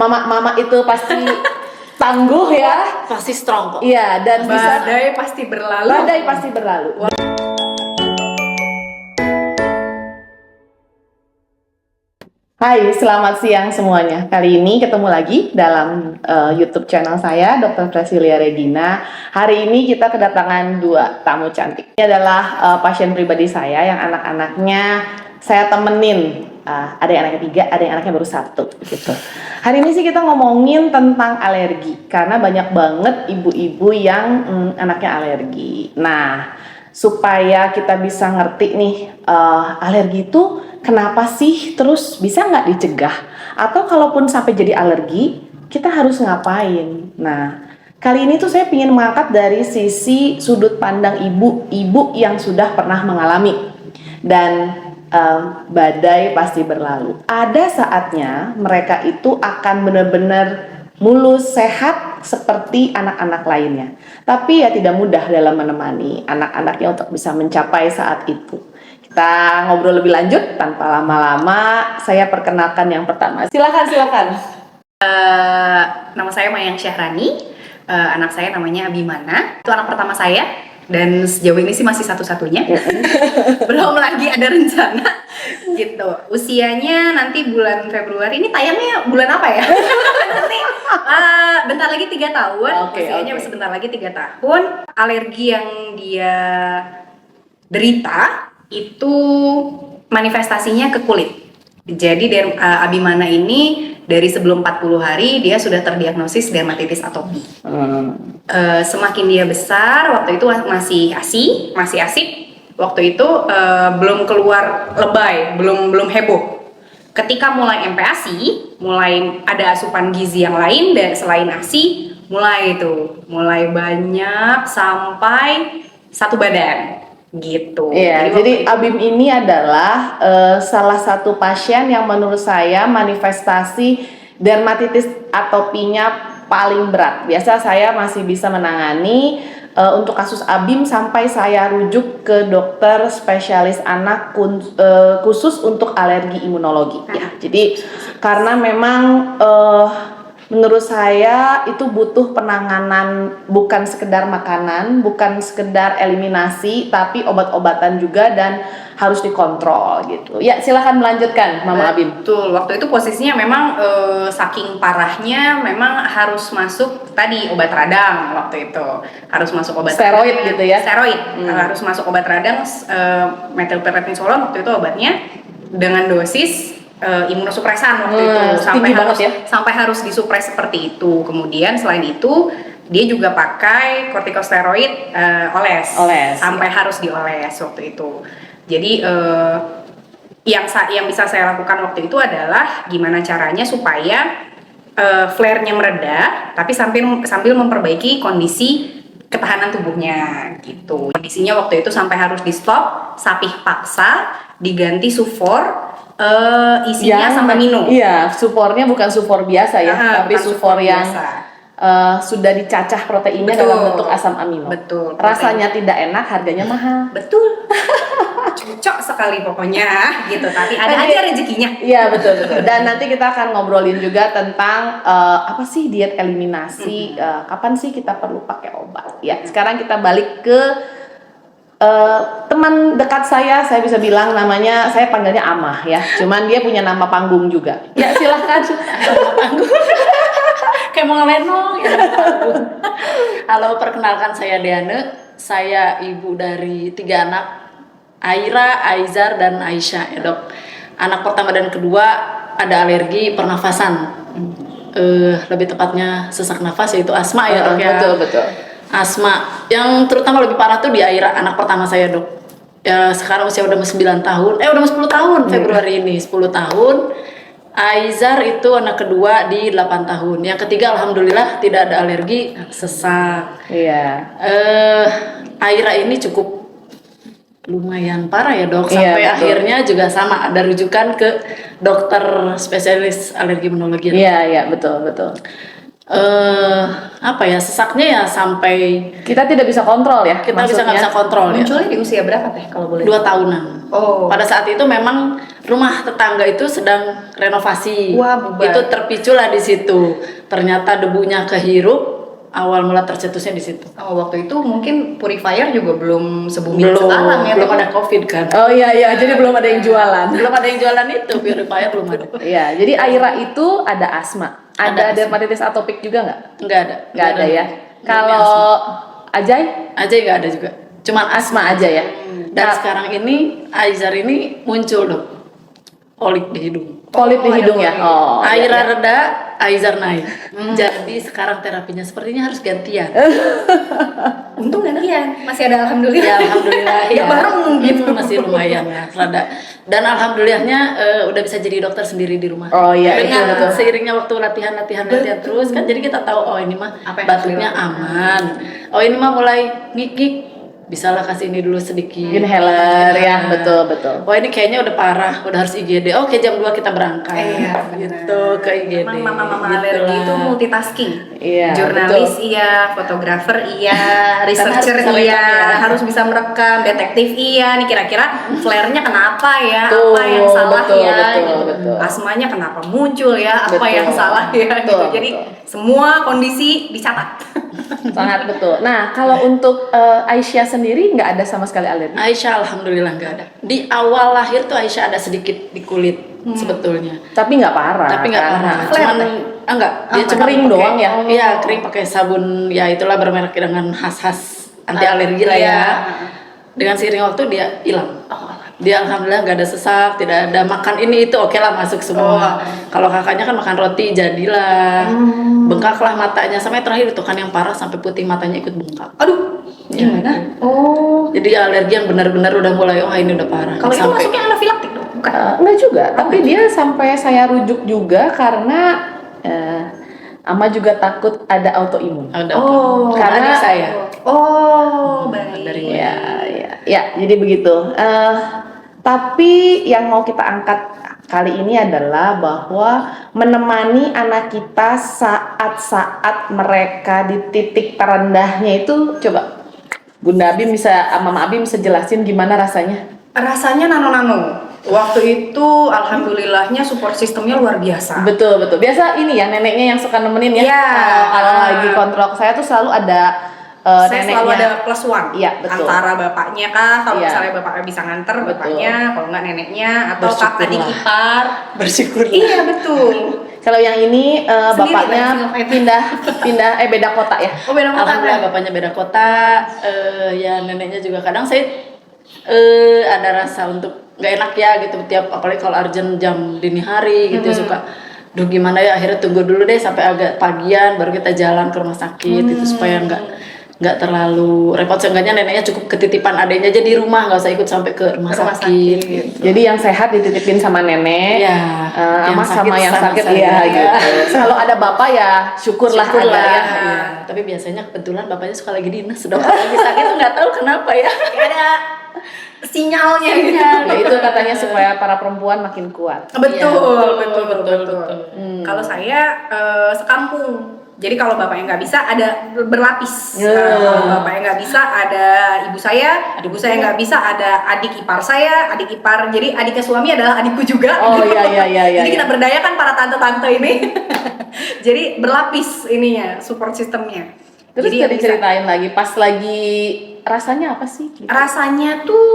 Mama itu pasti tangguh ya. Pasti strong kok. Iya, dan Badai pasti berlalu. badai pasti berlalu. Hai, selamat siang semuanya. Kali ini ketemu lagi dalam YouTube channel saya, Dr. Prasilia Regina. Hari ini kita kedatangan dua tamu cantik. Ini adalah pasien pribadi saya yang anak-anaknya saya temenin. Ada yang anaknya 3, ada yang anaknya baru 1 gitu. Hari ini sih kita ngomongin tentang alergi karena banyak banget ibu-ibu yang anaknya alergi. Nah, supaya kita bisa ngerti nih alergi itu kenapa sih, terus bisa nggak dicegah, atau kalaupun sampai jadi alergi kita harus ngapain. Nah, kali ini tuh saya ingin mengangkat dari sisi sudut pandang ibu-ibu yang sudah pernah mengalami. Dan badai pasti berlalu. Ada saatnya mereka itu akan benar-benar mulus, sehat seperti anak-anak lainnya. Tapi ya tidak mudah dalam menemani anak-anaknya untuk bisa mencapai saat itu. Kita ngobrol lebih lanjut tanpa lama-lama. Saya perkenalkan yang pertama. Silakan. Nama saya Mayang Syahrani. Anak saya namanya Abimana. Itu anak pertama saya. Dan sejauh ini sih masih satu-satunya. Belum lagi ada rencana gitu. Usianya nanti bulan Februari. Ini tayangnya bulan apa ya? Nanti bentar lagi 3 tahun. Usianya sebentar lagi 3 tahun. Alergi yang dia derita itu manifestasinya ke kulit. Jadi Abimana ini dari sebelum 40 hari dia sudah terdiagnosis dermatitis atopi. Semakin dia besar, waktu itu masih asik. Waktu itu belum keluar lebay, belum heboh. Ketika mulai MPASI, mulai ada asupan gizi yang lain dan selain ASI, mulai banyak sampai 1 badan. Gitu. Iya, jadi Abim ini adalah salah satu pasien yang menurut saya manifestasi dermatitis atopinya paling berat. Biasa saya masih bisa menangani untuk kasus Abim sampai saya rujuk ke dokter spesialis anak khusus untuk alergi imunologi. Ya, jadi karena memang menurut saya itu butuh penanganan, bukan sekedar makanan, bukan sekedar eliminasi, tapi obat-obatan juga dan harus dikontrol gitu. Ya, silahkan melanjutkan Mama Abim. Betul, waktu itu posisinya memang saking parahnya memang harus masuk tadi obat radang waktu itu. Harus masuk obat steroid radang, gitu ya. Steroid. Harus masuk obat radang metilprednisolon waktu itu obatnya dengan dosis imunosupresan waktu itu sampai harus disupres seperti itu. Kemudian selain itu dia juga pakai kortikosteroid oles sampai harus dioles waktu itu. Jadi yang bisa saya lakukan waktu itu adalah gimana caranya supaya flare-nya mereda tapi sambil memperbaiki kondisi ketahanan tubuhnya gitu. Kondisinya waktu itu sampai harus di stop, sapih paksa, diganti sufor. Isinya sama minum. Iya, supornya bukan supor biasa ya, tapi supor yang sudah dicacah proteinnya dalam bentuk asam amino. Betul. Rasanya tidak enak, harganya mahal. Betul. Cocok sekali pokoknya gitu. Tapi ada aja rezekinya. Iya, betul. Dan nanti kita akan ngobrolin juga tentang apa sih diet eliminasi, kapan sih kita perlu pakai obat. Ya, sekarang kita balik ke teman dekat saya bisa bilang namanya, saya panggilnya Amah ya. Cuman dia punya nama panggung juga. Ya, silahkan. Nama panggung. Kayak mau ngelenong ya. Halo, perkenalkan saya Diane. Saya ibu dari 3 anak, Aira, Aizar, dan Aisyah ya dok. Anak pertama dan kedua ada alergi pernafasan. Lebih tepatnya sesak nafas, yaitu asma ya dok ya. Betul. Asma yang terutama lebih parah tuh di Aira, anak pertama saya dok. Ya sekarang usia udah 9 tahun, udah 10 tahun Februari ini 10 tahun. Aizar itu anak kedua di 8 tahun. Yang ketiga alhamdulillah tidak ada alergi, sesak. Iya. Aira ini cukup lumayan parah ya dok, sampai akhirnya juga sama ada rujukan ke dokter spesialis alergi imunologi. Iya, betul. Apa ya, sesaknya ya sampai Kita tidak bisa kontrol ya. kita nggak maksudnya. bisa kontrol ya. Munculnya di usia berapa teh kalau boleh? 2 tahunan. Oh. Pada saat itu memang rumah tetangga itu sedang renovasi. Wah, bubar. Itu terpiculah di situ. Ternyata debunya kehirup, awal mula tercetusnya di situ. Oh, waktu itu mungkin purifier juga belum se-booming sekarang ya. belum Teh. ada COVID kan. Oh iya, jadi belum ada yang jualan. Belum ada yang jualan itu, purifier belum ada. Iya, jadi Aira itu ada asma. Ada Ada asma. dermatitis atopik juga nggak? Enggak ada. Nggak ada ya. Belum Kalau Ajay, Aja nggak ada juga. Cuman asma aja ya. Dan Nah, sekarang ini Aizar ini muncul dong. Polip di hidung. polip di ada hidung ya. polip. Oh. Aira iya. reda, Aizar naik. Jadi sekarang terapinya sepertinya harus gantian. Untung gantian, masih ada alhamdulillah. Ya alhamdulillah Ya, bareng gitu. Masih lumayan ya, rada. Dan alhamdulillahnya udah bisa jadi dokter sendiri di rumah. Oh iya, Dengan betul, betul. seiringnya waktu latihan terus kan, jadi kita tahu oh ini mah Apa yang batuknya harus aman. Oh ini mah mulai ngik-ngik, bisalah kasih ini dulu sedikit. Inhaler ya, betul. Wah ini kayaknya udah parah, udah harus IGD. Oke jam 2 kita berangkat. Iya, Gitu ke IGD. Memang mama-mama Gitu alergi lah. itu multitasking. Iya, Jurnalis betul. iya, fotografer iya, researcher harus bisa iya, merekam ya. harus bisa merekam, detektif iya. Nih kira-kira flare-nya kenapa ya? Tuh, Apa yang salah betul, ya? betul, gitu. betul. Asmanya kenapa muncul ya? Apa Betul. yang salah ya? Gitu. Betul, Jadi betul. semua kondisi dicatat. Sangat betul. Nah, kalau untuk Aisyah sendiri nggak ada sama sekali alergi. Aisyah alhamdulillah nggak ada. Di awal lahir tuh Aisyah ada sedikit di kulit sebetulnya. Tapi nggak parah. Tapi nggak kan? parah. Flare Cuman teh? enggak, dia cuma kering pakai- doang ya? Iya, kering pakai sabun ya itulah bermerek dengan khas-khas anti alergi lah ya. Iya. Dengan seiring waktu dia hilang. Dia alhamdulillah nggak ada sesak, tidak ada makan ini itu oke lah masuk semua. Kalau kakaknya kan makan roti jadilah. Bengkaklah matanya sampai terakhir itu kan yang parah sampai putih matanya ikut bengkak. Aduh, gimana? Oh, Jadi alergi yang benar-benar udah mulai oh ini udah parah. kalau itu Sampai- masuknya anafilaktik dong? Bukan. Enggak juga, tapi dia sampai saya rujuk juga karena Ama juga takut ada autoimun. ada Oh, karena adik karena- saya. Oh, baik. Dari Ya, jadi begitu. Tapi yang mau kita angkat kali ini adalah bahwa menemani anak kita saat-saat mereka di titik terendahnya itu, coba Bunda Abim bisa, Mama Abim bisa jelasin gimana rasanya? Rasanya nano-nano. Waktu itu alhamdulillahnya support sistemnya luar biasa. Betul. Biasa ini ya neneknya yang suka nemenin ya. Iya. Kalau lagi kontrol saya tuh selalu ada Saya neneknya. selalu ada plus one. Iya, betul. Antara bapaknya kah, kalau Iya. misalnya bapaknya bisa nganter Betul. bapaknya, kalau nggak neneknya, atau Bersyukurlah. adik ipar. bersyukur. Iya betul. Kalau yang ini Sendiri bapaknya lagi, pindah beda kota ya. Oh beda kota. Alhamdulillah bapaknya beda kota, ya neneknya juga kadang saya ada rasa untuk nggak enak ya gitu tiap apalagi kalau urgent jam dini hari gitu suka duh gimana ya akhirnya tunggu dulu deh sampai agak pagian baru kita jalan ke rumah sakit itu supaya nggak terlalu repot seenggaknya neneknya cukup ketitipan adanya aja di rumah nggak usah ikut sampai ke rumah Rumah sakit, sakit. gitu. Jadi yang sehat dititipin sama nenek, Iya. Ama sama yang sakit saya. iya gitu. Kalau ada bapak ya syukurlah ada Syukurlah, ya. iya. Tapi biasanya kebetulan bapaknya suka lagi dinas, sedang lagi sakit tuh nggak tahu kenapa ya. Kayak ada sinyalnya gitu. Ya itu katanya supaya para perempuan makin kuat. Betul, Iya, betul. Kalau saya sekampung. Jadi kalau bapaknya nggak bisa ada berlapis. Yeah. Kalau bapaknya nggak bisa ada ibu saya nggak bisa ada adik ipar saya, adik ipar. Jadi adiknya suami adalah adikku juga. Oh, iya. Jadi kita berdayakan para tante-tante ini. Jadi berlapis ininya support sistemnya. Terus Jadi tadi yang bisa- ceritain lagi pas lagi rasanya apa sih? Gitu. rasanya tuh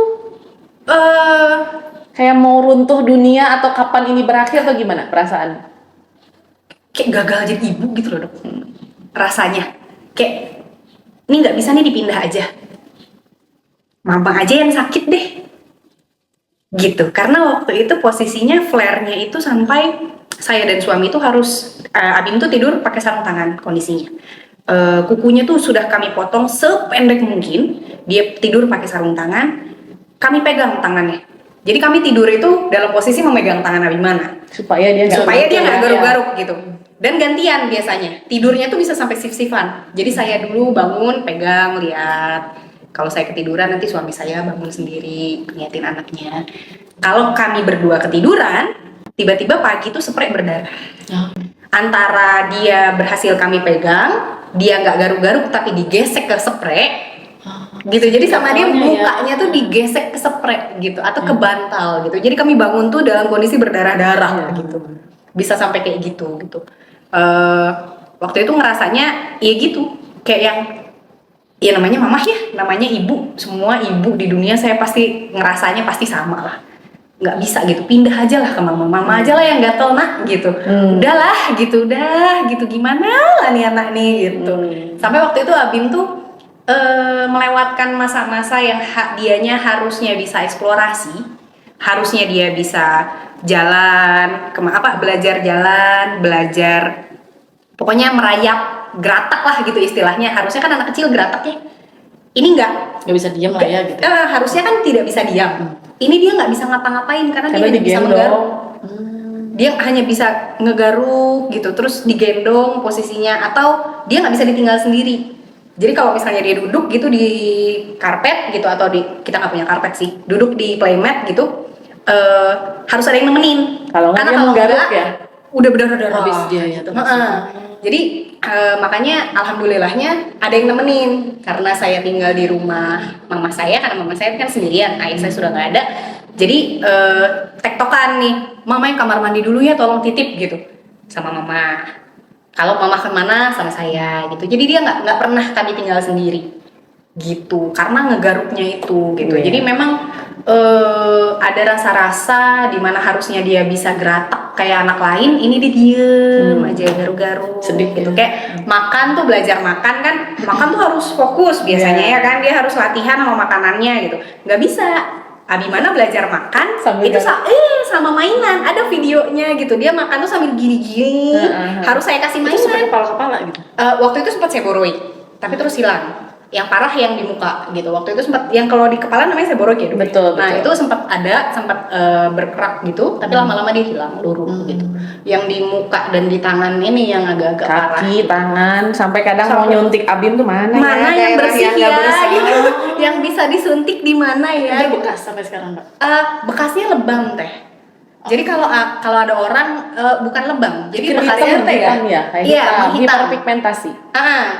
Kayak mau runtuh dunia atau kapan ini berakhir atau gimana perasaan? kayak gagal jadi ibu gitu loh dok. Rasanya kayak ini nggak bisa nih dipindah aja, mama aja yang sakit deh gitu. Karena waktu itu posisinya flare-nya itu sampai saya dan suami itu harus Abim tuh tidur pakai sarung tangan kondisinya. Kukunya tuh sudah kami potong sependek mungkin, dia tidur pakai sarung tangan, kami pegang tangannya. Jadi kami tidur itu dalam posisi memegang tangan Abimana Supaya dia nggak supaya dia runtuh nggak ya. garuk-garuk gitu. Dan gantian biasanya tidurnya tuh bisa sampai sif-sifan. Jadi saya dulu bangun pegang lihat. Kalau saya ketiduran nanti suami saya bangun sendiri ngeliatin anaknya. Kalau kami berdua ketiduran tiba-tiba pagi tuh spray berdarah. antara dia berhasil kami pegang, dia nggak garuk-garuk tapi digesek ke spray gitu. Jadi sama dia mukanya tuh digesek ke spray gitu atau ke bantal gitu. Jadi kami bangun tuh dalam kondisi berdarah-darah gitu. Bisa sampai kayak gitu gitu. Waktu itu ngerasanya ya gitu, kayak yang ya namanya mamah ya, namanya ibu, semua ibu di dunia saya pasti ngerasanya pasti sama lah, nggak bisa gitu, pindah aja lah ke mama aja lah yang gatel nak gitu, udahlah gitu, udah gitu, gimana lah nih anak nih gitu. Sampai waktu itu Abim tuh melewatkan masa-masa yang dianya harusnya bisa eksplorasi, harusnya dia bisa jalan, belajar jalan, belajar, pokoknya merayap, geratak lah gitu istilahnya. Harusnya kan anak kecil geratak ya, ini nggak bisa diam lah ya gitu. Harusnya kan tidak bisa diam. Ini dia nggak bisa ngapa-ngapain karena dia hanya bisa menggaruk. Dia hanya bisa ngegaruk gitu, terus digendong posisinya, atau dia nggak bisa ditinggal sendiri. Jadi kalau misalnya dia duduk gitu di karpet gitu, atau kita nggak punya karpet sih, duduk di playmat gitu, harus ada yang nemenin. Kalau nggak dia menggaruk ya, udah berdarah-darah habis dia ya tuh. Jadi makanya alhamdulillahnya ada yang nemenin, karena saya tinggal di rumah mama saya, karena mama saya kan sendirian, ayah saya sudah nggak ada. Jadi tektokan nih, mama yang kamar mandi dulu ya, tolong titip gitu sama mama. Kalau mama kemana sama saya gitu. Jadi dia nggak pernah kami tinggal sendiri gitu, karena ngegaruknya itu gitu. Jadi memang ada rasa-rasa di mana harusnya dia bisa geratak kayak anak lain, ini dia diem aja garuk-garuk sedih gitu. Kayak makan tuh, belajar makan kan, makan tuh harus fokus biasanya ya kan, dia harus latihan sama makanannya gitu. Nggak bisa Abimana belajar makan sambil itu sama mainan, ada videonya gitu, dia makan tuh sambil gini-gini, harus saya kasih mainan. Itu sampai kepala-kepala gitu. Waktu itu sempat seborrheic, tapi terus hilang. Yang parah yang di muka gitu. Waktu itu sempat, yang kalau di kepala namanya seborrheic ya. Betul. Itu sempat berkerak gitu, tapi lama-lama dia hilang, luruh gitu. Yang di muka dan di tangan ini yang agak-agak parah. Kaki, tangan, sampai kadang mau nyuntik Abim tuh mana yang bersih yang ya, bersih. gitu. Yang bisa disuntik di mana ya? Ada bekas sampai sekarang, Mbak? Bekasnya lebam teh. Jadi kalau ada orang bukan lebam, jadi bekasnya bekasnya kan ya, kayak menghitam. hiperpigmentasi.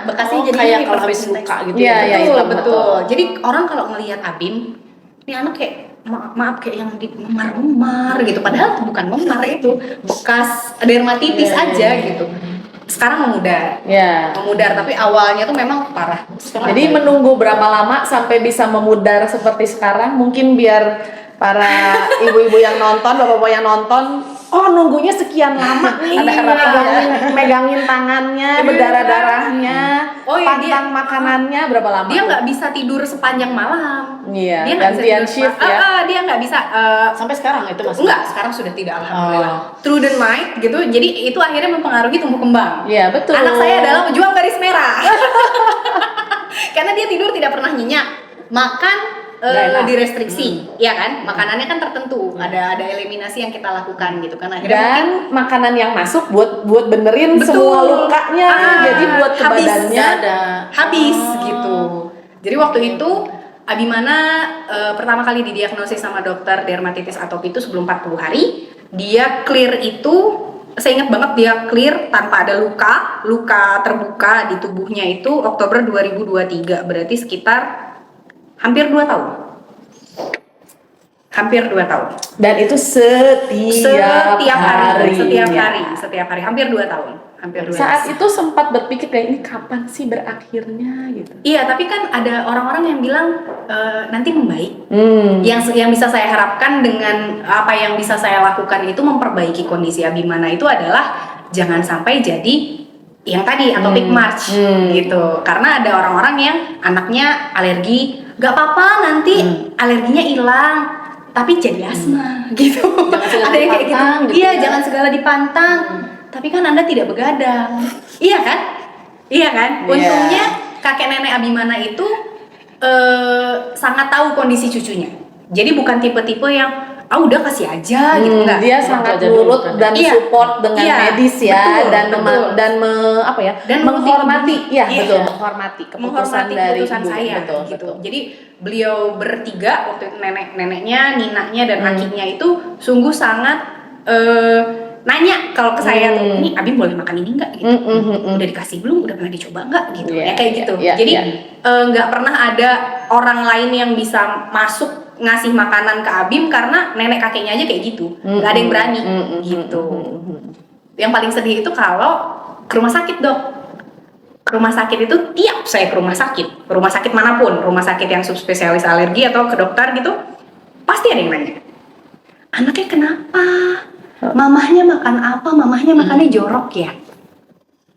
Bekasnya jadi kayak kalau habis muka gitu. Iya, betul. Jadi orang kalau ngelihat Abim, ini anak kayak maaf kayak yang di memar-memar gitu, padahal bukan memar, itu bekas dermatitis aja gitu. Sekarang memudar. Memudar, tapi awalnya tuh memang parah. Jadi menunggu berapa lama sampai bisa memudar seperti sekarang? Mungkin biar para ibu-ibu yang nonton, bapak-bapak yang nonton, nunggunya sekian lama nih, ada harapan megangin tangannya, berdarah-darahnya, pantang makanannya berapa lama? Dia nggak bisa tidur sepanjang malam. Iya, dia gantian shift ya. Dia nggak bisa sampai sekarang itu masih. Enggak, sekarang sudah tidak, alhamdulillah. Through the night gitu. Jadi itu akhirnya mempengaruhi tumbuh kembang. Iya, betul. Anak saya adalah pejuang garis merah. Karena dia tidur tidak pernah nyenyak. Makan direstriksi, ya kan? Makanannya kan tertentu, ada eliminasi yang kita lakukan gitu kan. Akhirnya dan makanan yang masuk buat benerin semua lukanya, jadi buat ke badannya habis gitu. Jadi waktu itu Abimana pertama kali didiagnosis sama dokter dermatitis atopi itu sebelum 40 hari. Dia clear itu, saya ingat banget dia clear tanpa ada luka terbuka di tubuhnya itu Oktober 2023, berarti sekitar hampir 2 tahun. Hampir 2 tahun. Dan itu setiap hari, hampir 2 tahun. Saat itu sempat berpikir kayak ini kapan sih berakhirnya gitu. Iya, tapi kan ada orang-orang yang bilang nanti membaik. Yang bisa saya harapkan dengan apa yang bisa saya lakukan itu memperbaiki kondisi Abimana itu adalah jangan sampai jadi yang tadi atopic march gitu. Karena ada orang-orang yang anaknya alergi, gak apa-apa nanti alerginya hilang, tapi jadi asma gitu. Ada yang kayak gitu. Iya, jangan segala dipantang. Tapi kan Anda tidak begadang. Iya kan? Iya kan? Untungnya kakek nenek Abimana itu sangat tahu kondisi cucunya. Jadi bukan tipe-tipe yang udah kasih aja gitu, enggak. Dia sangat nurut dan support dengan medis ya, betul. Dan menghormati keputusan dari saya betul, gitu. Betul. Jadi beliau bertiga waktu itu, neneknya, ninanya dan akinya itu sungguh sangat nanya kalau ke saya tuh, Hmm. ini Abi boleh makan ini nggak gitu. Udah dikasih belum? Udah pernah dicoba nggak gitu. Iya, Ya kayak gitu. iya, Jadi iya. nggak pernah ada orang lain yang bisa masuk ngasih makanan ke Abim karena nenek kakeknya aja kayak gitu. Nggak ada yang berani gitu. Yang paling sedih itu kalau ke rumah sakit, Dok. Ke rumah sakit itu tiap saya ke rumah sakit manapun, rumah sakit yang subspesialis alergi atau ke dokter gitu, pasti ada yang nanya, anaknya kenapa? Mamahnya makan apa? Mamahnya makannya jorok ya?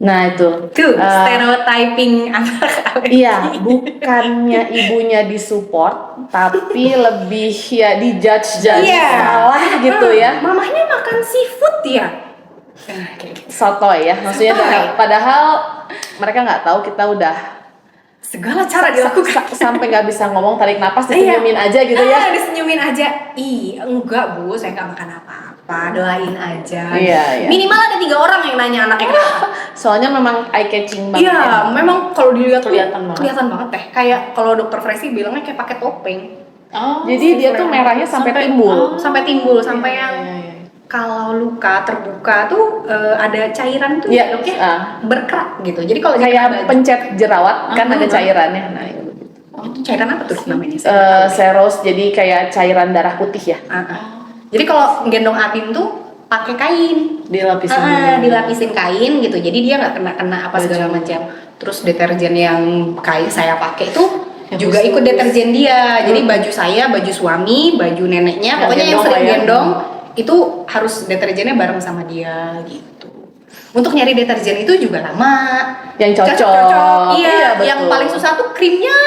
Nah itu Tuh, stereotyping anak alergi. iya, bukannya ibunya disupport, tapi lebih ya dijudge Iya. salah gitu ya. Mamahnya makan seafood ya? Kayak gitu. Sotoy ya, maksudnya Sotoy. padahal mereka nggak tahu kita udah Segala cara dilakukan. sampai nggak bisa ngomong, tarik napas, disenyumin aja gitu ya. Disenyumin aja. Ih, enggak Bu, saya nggak makan apa-apa, doain aja. Iya, iya. Minimal ada 3 orang yang nanya anaknya kenapa. Soalnya memang eye catching banget Iya, ya. memang kalau dilihat tuh Kelihatan banget. teh. Kayak kalau dokter Fresi bilangnya kayak pakai topeng. Oh, Jadi dia tuh merahnya sampai timbul. Sampai timbul, sampai yang iya. kalau luka terbuka tuh ada cairan tuh Iya, Dok ya, ah. berkerak gitu. Jadi kalau Kayak pencet jerawat kan ada cairannya. Nah, itu. itu cairan apa tuh namanya? Seros, jadi kayak cairan darah putih ya. Jadi kalau gendong Abim tuh pakai kain, Dilapisin dulu. dilapisin kain gitu. Jadi dia nggak kena apa segala macam. Terus deterjen yang kain saya pakai itu juga ikut deterjen dia. Jadi baju saya, baju suami, baju neneknya, Ya, pokoknya yang gendong sering lah ya. gendong itu harus deterjennya bareng sama dia gitu. Untuk nyari deterjen itu juga lama. Yang cocok. Iya, Iya, yang betul. paling susah tuh krimnya.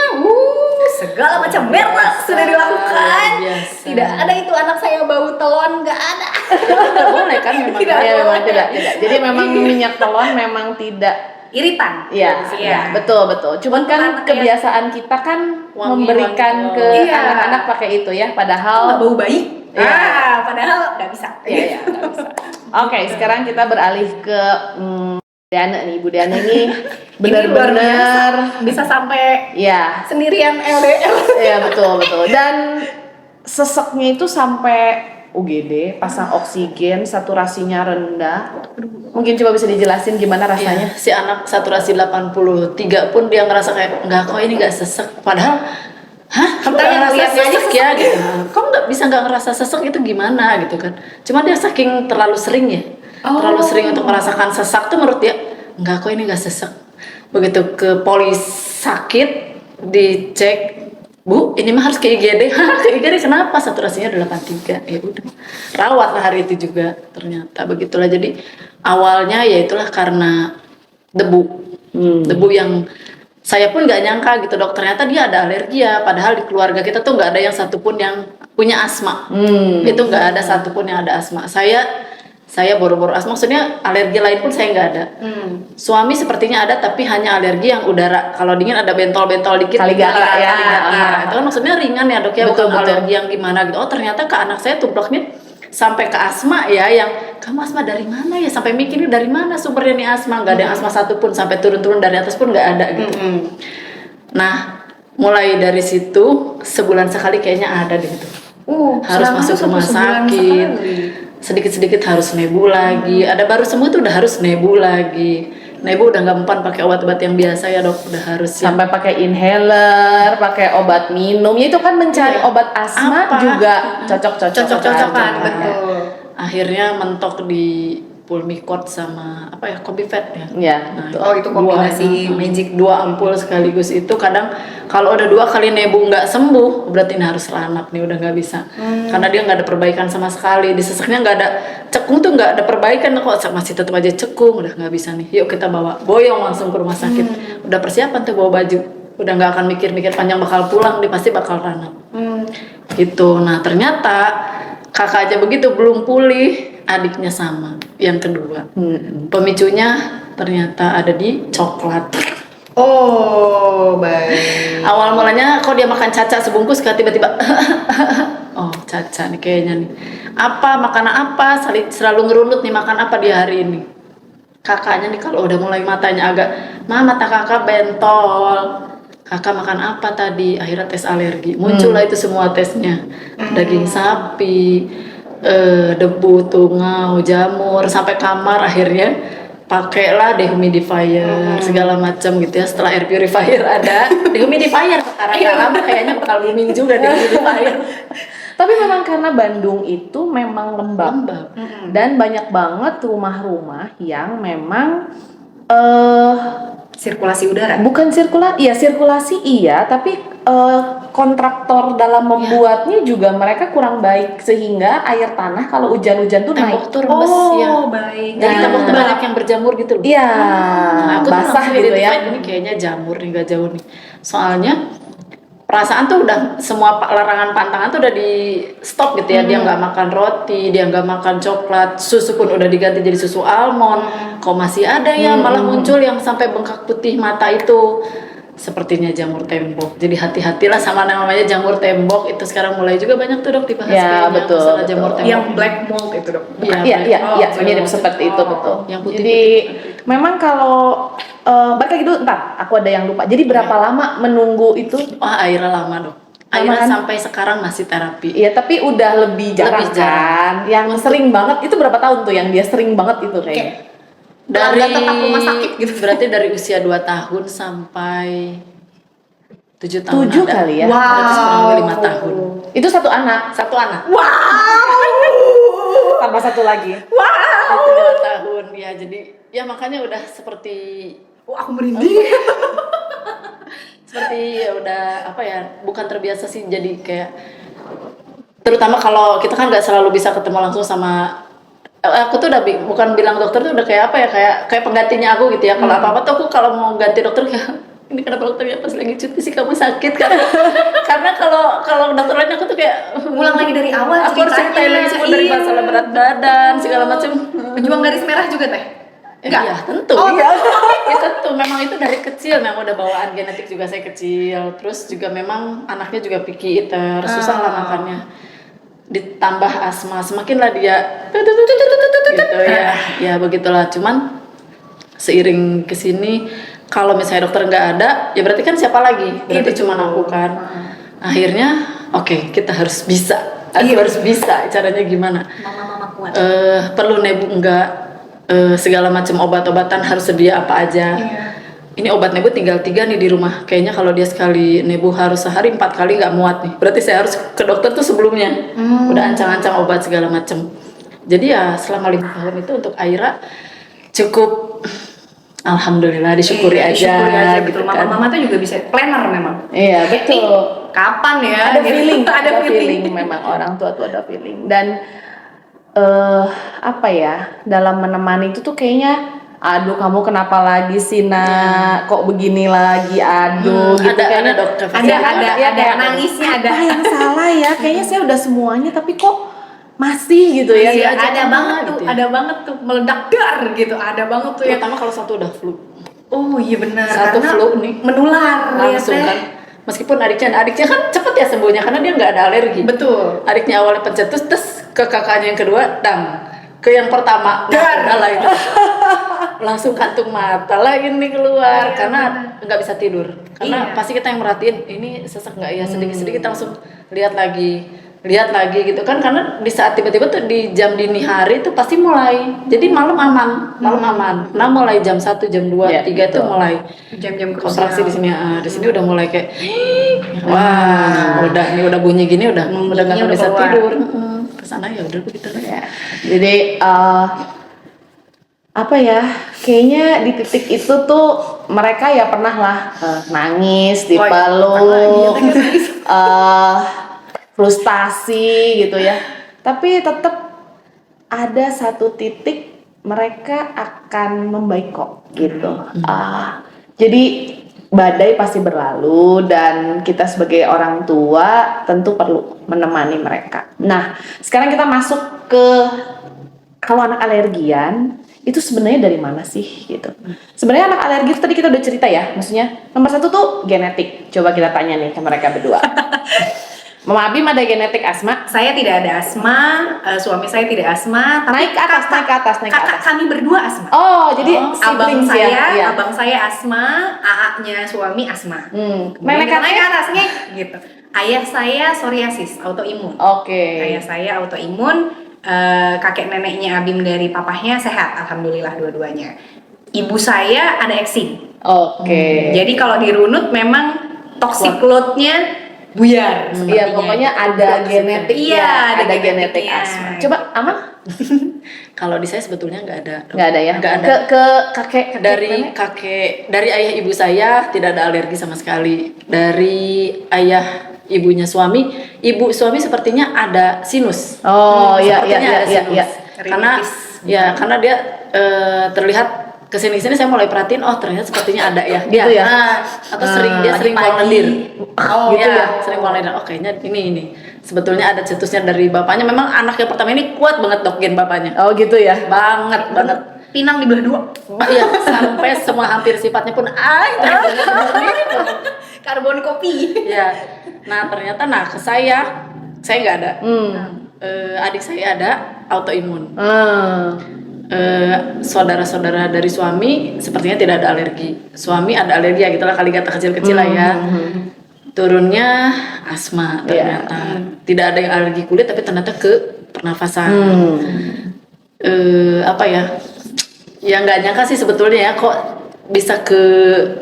Segala macam merek sudah dilakukan. biasa. Tidak ada itu anak saya bau telon, nggak ada. Nggak boleh kan memang. Tidak. Ya memang tidak. Jadi memang minyak telon memang tidak. Iritan. Iya, Iya. betul. Cuman kan Anak-anak kebiasaan kita kan Wangi, memberikan wangi. ke Iya. anak-anak pakai itu ya, Nggak padahal bau bayi. Iya. Padahal nggak bisa. Iya, nggak bisa. Oke, sekarang kita beralih ke Diana nih. Ibu Diana ini Ini luar biasa. benar-benar Bisa sampai ya, sendirian LDR. iya betul. Dan seseknya itu sampai UGD, pasang oksigen, saturasinya rendah. Mungkin coba bisa dijelasin gimana rasanya? Rasanya si anak saturasi 83 pun dia ngerasa kayak enggak kok ini enggak sesek, padahal kamu Kita yang ngerasa lihatnya aja sesek ya gitu. Kamu nggak bisa nggak ngerasa sesek itu gimana gitu kan? Cuma dia saking terlalu sering ya, terlalu sering untuk merasakan sesak tuh menurut dia enggak kok ini enggak sesek. Begitu ke polis sakit dicek, Bu, ini mah harus ke IGD. Ke IGD kenapa? Saturasinya udah 83. Ya udah. Rawat lah hari itu juga ternyata begitulah. Jadi awalnya ya itulah karena debu. Debu yang saya pun nggak nyangka gitu dok, ternyata dia ada alergi ya, padahal di keluarga kita tuh nggak ada yang satupun yang punya asma. Itu nggak ada satupun yang ada asma. Saya boro-boro asma, maksudnya alergi lain pun saya nggak ada. Suami sepertinya ada, tapi hanya alergi yang udara. Kalau dingin ada bentol-bentol dikit. Kaligata ya. Kaligata. Itu kan maksudnya ringan ya dok ya, Betul, bukan betul. alergi yang gimana gitu. Oh ternyata ke anak saya tumploknya sampai ke asma ya, yang kamu asma dari mana ya, sampai mikir ini dari mana sumbernya nih asma. Nggak ada yang asma satupun, sampai turun-turun dari atas pun nggak ada gitu. Nah mulai dari situ sebulan sekali kayaknya ada deh gitu. Harus selama masuk itu rumah sebulan sakit, sekali. sedikit-sedikit harus nebu lagi. Ada baru semua tuh udah harus nebu lagi. Nebu udah nggak mempan pakai obat-obat yang biasa ya dok, udah harus ya. Sampai pakai inhaler, pakai obat minum. Ya itu kan mencari obat asma Apa? juga cocok-cocokan. Cocok-cocokan, betul. Akhirnya mentok di Pulmicort sama apa ya, Combifet ya. Ya, Nah, betul. Oh, itu kombinasi magic. 2 ampul sekaligus itu kadang kalau udah 2 kali nebu nggak sembuh berarti ini harus lanap nih, udah nggak bisa. Karena dia nggak ada perbaikan sama sekali, di seseknya nggak ada cekung tuh, nggak ada perbaikan kok, masih tetap aja cekung, udah nggak bisa nih. Yuk kita bawa boyong langsung ke rumah sakit. Udah persiapan tuh bawa baju, udah nggak akan mikir-mikir panjang bakal pulang, dia pasti bakal lanap. Gitu. Nah ternyata kakak aja begitu belum pulih, adiknya sama yang kedua. Pemicunya ternyata ada di coklat. Oh, baik. Awal mulanya kok dia makan caca sebungkus, tiba-tiba oh caca nih kayaknya nih. Apa makanan apa, selalu ngerunut nih makan apa dia hari ini. Kakaknya nih kalau udah mulai matanya agak, mata kakak bentol. Kakak makan apa tadi? Akhirnya tes alergi. Muncullah itu semua tesnya. Daging sapi, debu, tungau, jamur sampai kamar akhirnya pakailah dehumidifier segala macam gitu ya. Setelah air purifier ada dehumidifier sekarang nggak lama kayaknya bakal booming juga dehumidifier. Tapi memang karena Bandung itu memang lembab. Dan banyak banget rumah-rumah yang memang Sirkulasi udara. bukan sirkulasi iya, tapi kontraktor dalam membuatnya juga mereka kurang baik sehingga air tanah kalau hujan-hujan tuh naik. Tembok tuh rembes ya. Baik. Jadi Nah. tembok tuh banyak yang berjamur gitu loh. Iya, Aku tuh basah langsung gitu ya. identify, ini kayaknya jamur nih, gak jauh nih. Soalnya perasaan tuh udah semua larangan pantangan tuh udah di stop gitu ya. Dia nggak makan roti, dia nggak makan coklat, susu pun udah diganti jadi susu almond. Kok masih ada ya malah muncul yang sampai bengkak putih mata itu. Sepertinya jamur tembok. Jadi hati-hatilah sama namanya jamur tembok. Itu sekarang mulai juga banyak tuh dok dibahas Ya, kayaknya betul, masalah betul. jamur tembok. Yang black mold itu dok. Iya, Iya, black- mirip seperti itu betul. Yang putih-putih Jadi memang kalau balik lagi dulu, entar aku ada yang lupa. Jadi berapa lama menunggu itu? Wah, Aira lama dok. Lama Aira kan? sampai sekarang masih terapi. Iya, tapi udah lebih jarang, Lebih jarang. kan. Yang sering banget itu berapa tahun tuh yang dia sering banget itu kayaknya? Dari Pelanggan tetap rumah sakit gitu. Berarti dari usia 2 tahun sampai 7 tahun 7 ada. kali ya. Berarti kurang lebih 5 tahun. Itu satu anak, Satu anak. tambah satu lagi. Itu 2 tahun. Ya jadi ya makanya udah seperti Wah, aku merinding. seperti ya udah apa ya, bukan terbiasa sih, jadi kayak terutama kalau kita kan nggak selalu bisa ketemu langsung sama aku tuh udah bukan bilang dokter tuh udah kayak apa ya, kayak penggantinya aku gitu ya. Kalau apa-apa tuh aku kalau mau ganti dokter kayak ini kenapa dokternya pas lagi cuti sih kamu sakit karena kalau dokter lain aku tuh kayak Ulang lagi dari awal aku harus ceritain lagi semua dari Iya. masalah berat badan segala macam. Pejuang garis merah juga teh. Iya tentu. Oh, Iya. Ya, tentu memang itu dari kecil memang udah bawaan genetik juga saya kecil. Terus juga memang anaknya juga picky eater, susah lah makannya. Ditambah asma, semakinlah dia gitu ya. Ya begitulah. Cuman seiring kesini kalau misalnya dokter nggak ada, ya berarti kan siapa lagi? Berarti cuma aku kan. Akhirnya oke, kita harus bisa. Aku harus bisa. Caranya gimana? Mama-mama kuat. Perlu nebu enggak, segala macam obat-obatan harus sedia apa aja. Ini obat nebu tinggal 3 nih di rumah. Kayaknya kalau dia sekali nebu harus sehari 4 kali nggak muat nih. Berarti saya harus ke dokter tuh sebelumnya. Udah ancang-ancang obat segala macam. Jadi ya selama 5 tahun itu untuk Aira cukup, alhamdulillah disyukuri aja gitu betul. kan. Mama-mama tuh juga bisa planner memang. Iya, betul. Kapan ya? Ada gitu. feeling, ada feeling. memang orang tua tuh ada feeling. Dan apa ya, dalam menemani itu tuh kayaknya aduh kamu kenapa lagi sih nak, kok begini lagi, aduh gitu ada kayaknya dokter Ada ya, kayak, nangisnya, ada. apa yang salah ya, kayaknya saya udah semuanya tapi kok masih gitu ya. Iya, aja ada kan, banget gitu tuh, ya. ada banget tuh meledak dar gitu, ada banget tuh ya. Terutama kalau satu udah flu. Oh iya benar. Satu karena flu nih. menular Langsung ya, kan. Meskipun adiknya kan cepet ya sembuhnya karena dia nggak ada alergi. Betul. Adiknya awalnya pencetus, terus ke kakaknya yang kedua, dang. Ke yang pertama, udah lah itu. Langsung kantung mata lah ini keluar Iya, karena nggak bisa tidur. Karena Iya. pasti kita yang merhatiin ini sesak nggak ya, sedikit-sedikit langsung lihat lagi gitu kan, karena di saat tiba-tiba tuh di jam dini hari tuh pasti mulai. Jadi malam aman. Nah mulai jam 1, jam 2, Ya, 3 tuh betul. mulai jam-jam kontraksi di sini. Di sini udah mulai kayak Wah. udah bunyi gini udah nggak Bunyinya udah bisa keluar. tidur. Kesana ya udah begitu lah. Ya, jadi apa ya, kayaknya di titik itu tuh mereka ya pernah lah nangis, dipeluk, frustasi gitu ya, tapi tetap ada satu titik mereka akan membaik kok gitu. Jadi badai pasti berlalu dan kita sebagai orang tua tentu perlu menemani mereka. Nah, sekarang kita masuk ke kalau anak alergian itu sebenarnya dari mana sih gitu. Sebenarnya anak alergi itu tadi kita udah cerita ya, maksudnya nomor 1 tuh genetik. Coba kita tanya nih ke mereka berdua. Mama Abim ada genetik asma? Saya tidak ada asma, suami saya tidak asma. Tapi Naik ke atas. kakak kami berdua asma. Oh, jadi abang siblings saya, ya? Iya. abang saya asma, AA-nya suami asma. Nenek Naik ke atasnya gitu. Ayah saya psoriasis, autoimun. Oke. Ayah saya autoimun. kakek neneknya Abim dari papahnya sehat, alhamdulillah dua-duanya. Ibu saya ada eksim. Oke. Jadi kalau dirunut memang toxic load-nya buyar. Iya, sepertinya. pokoknya ada genetik. Iya, ada ada genetik genetiknya. asma. Coba Ama? Kalau di saya sebetulnya nggak ada. Dok. Nggak ada ya? Nggak ada. Ke kakek Dari dari ayah ibu saya tidak ada alergi sama sekali. Dari ayah ibunya suami, ibu suami sepertinya ada sinus. Oh, iya, Sepertinya iya, ada iya, sinus. iya. Karena karena dia terlihat kesini saya mulai perhatiin, oh ternyata sepertinya ada ya. Gitu ya? Nah, atau dia sering buang lendir. Oh, gitu ya? Sering buang lendir. Oh kayaknya ini. Sebetulnya ada cetusnya dari bapaknya. Memang anak yang pertama ini kuat banget dok gen bapaknya. Oh, gitu ya? Banget. Pinang dibelah dua. Iya, sampai semua hampir sifatnya pun Karbon kopi. ya. Nah, ternyata ke saya nggak ada. Adik saya ada autoimun. Saudara-saudara dari suami sepertinya tidak ada alergi. Suami ada alergi ya gitulah kali kata kecil-kecil lah ya. Turunnya asma ternyata. Tidak ada yang alergi kulit tapi ternyata ke pernafasan. Apa ya? Ya nggak nyangka sih sebetulnya ya kok bisa ke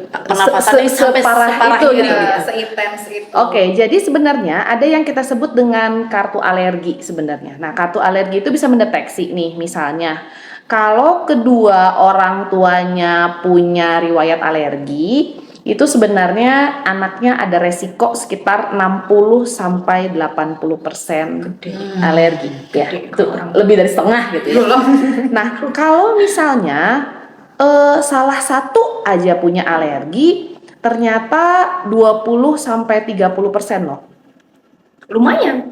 pernafasan sampai separah itu gitu. Seintens itu. Oke, jadi sebenarnya ada yang kita sebut dengan kartu alergi sebenarnya. Nah, kartu alergi itu bisa mendeteksi nih, misalnya kalau kedua orang tuanya punya riwayat alergi, itu sebenarnya anaknya ada resiko sekitar 60 sampai 80% alergi. Ya, itu lebih dari setengah gitu ya. Nah, kalau misalnya salah satu aja punya alergi, ternyata 20 sampai 30% loh. Lumayan.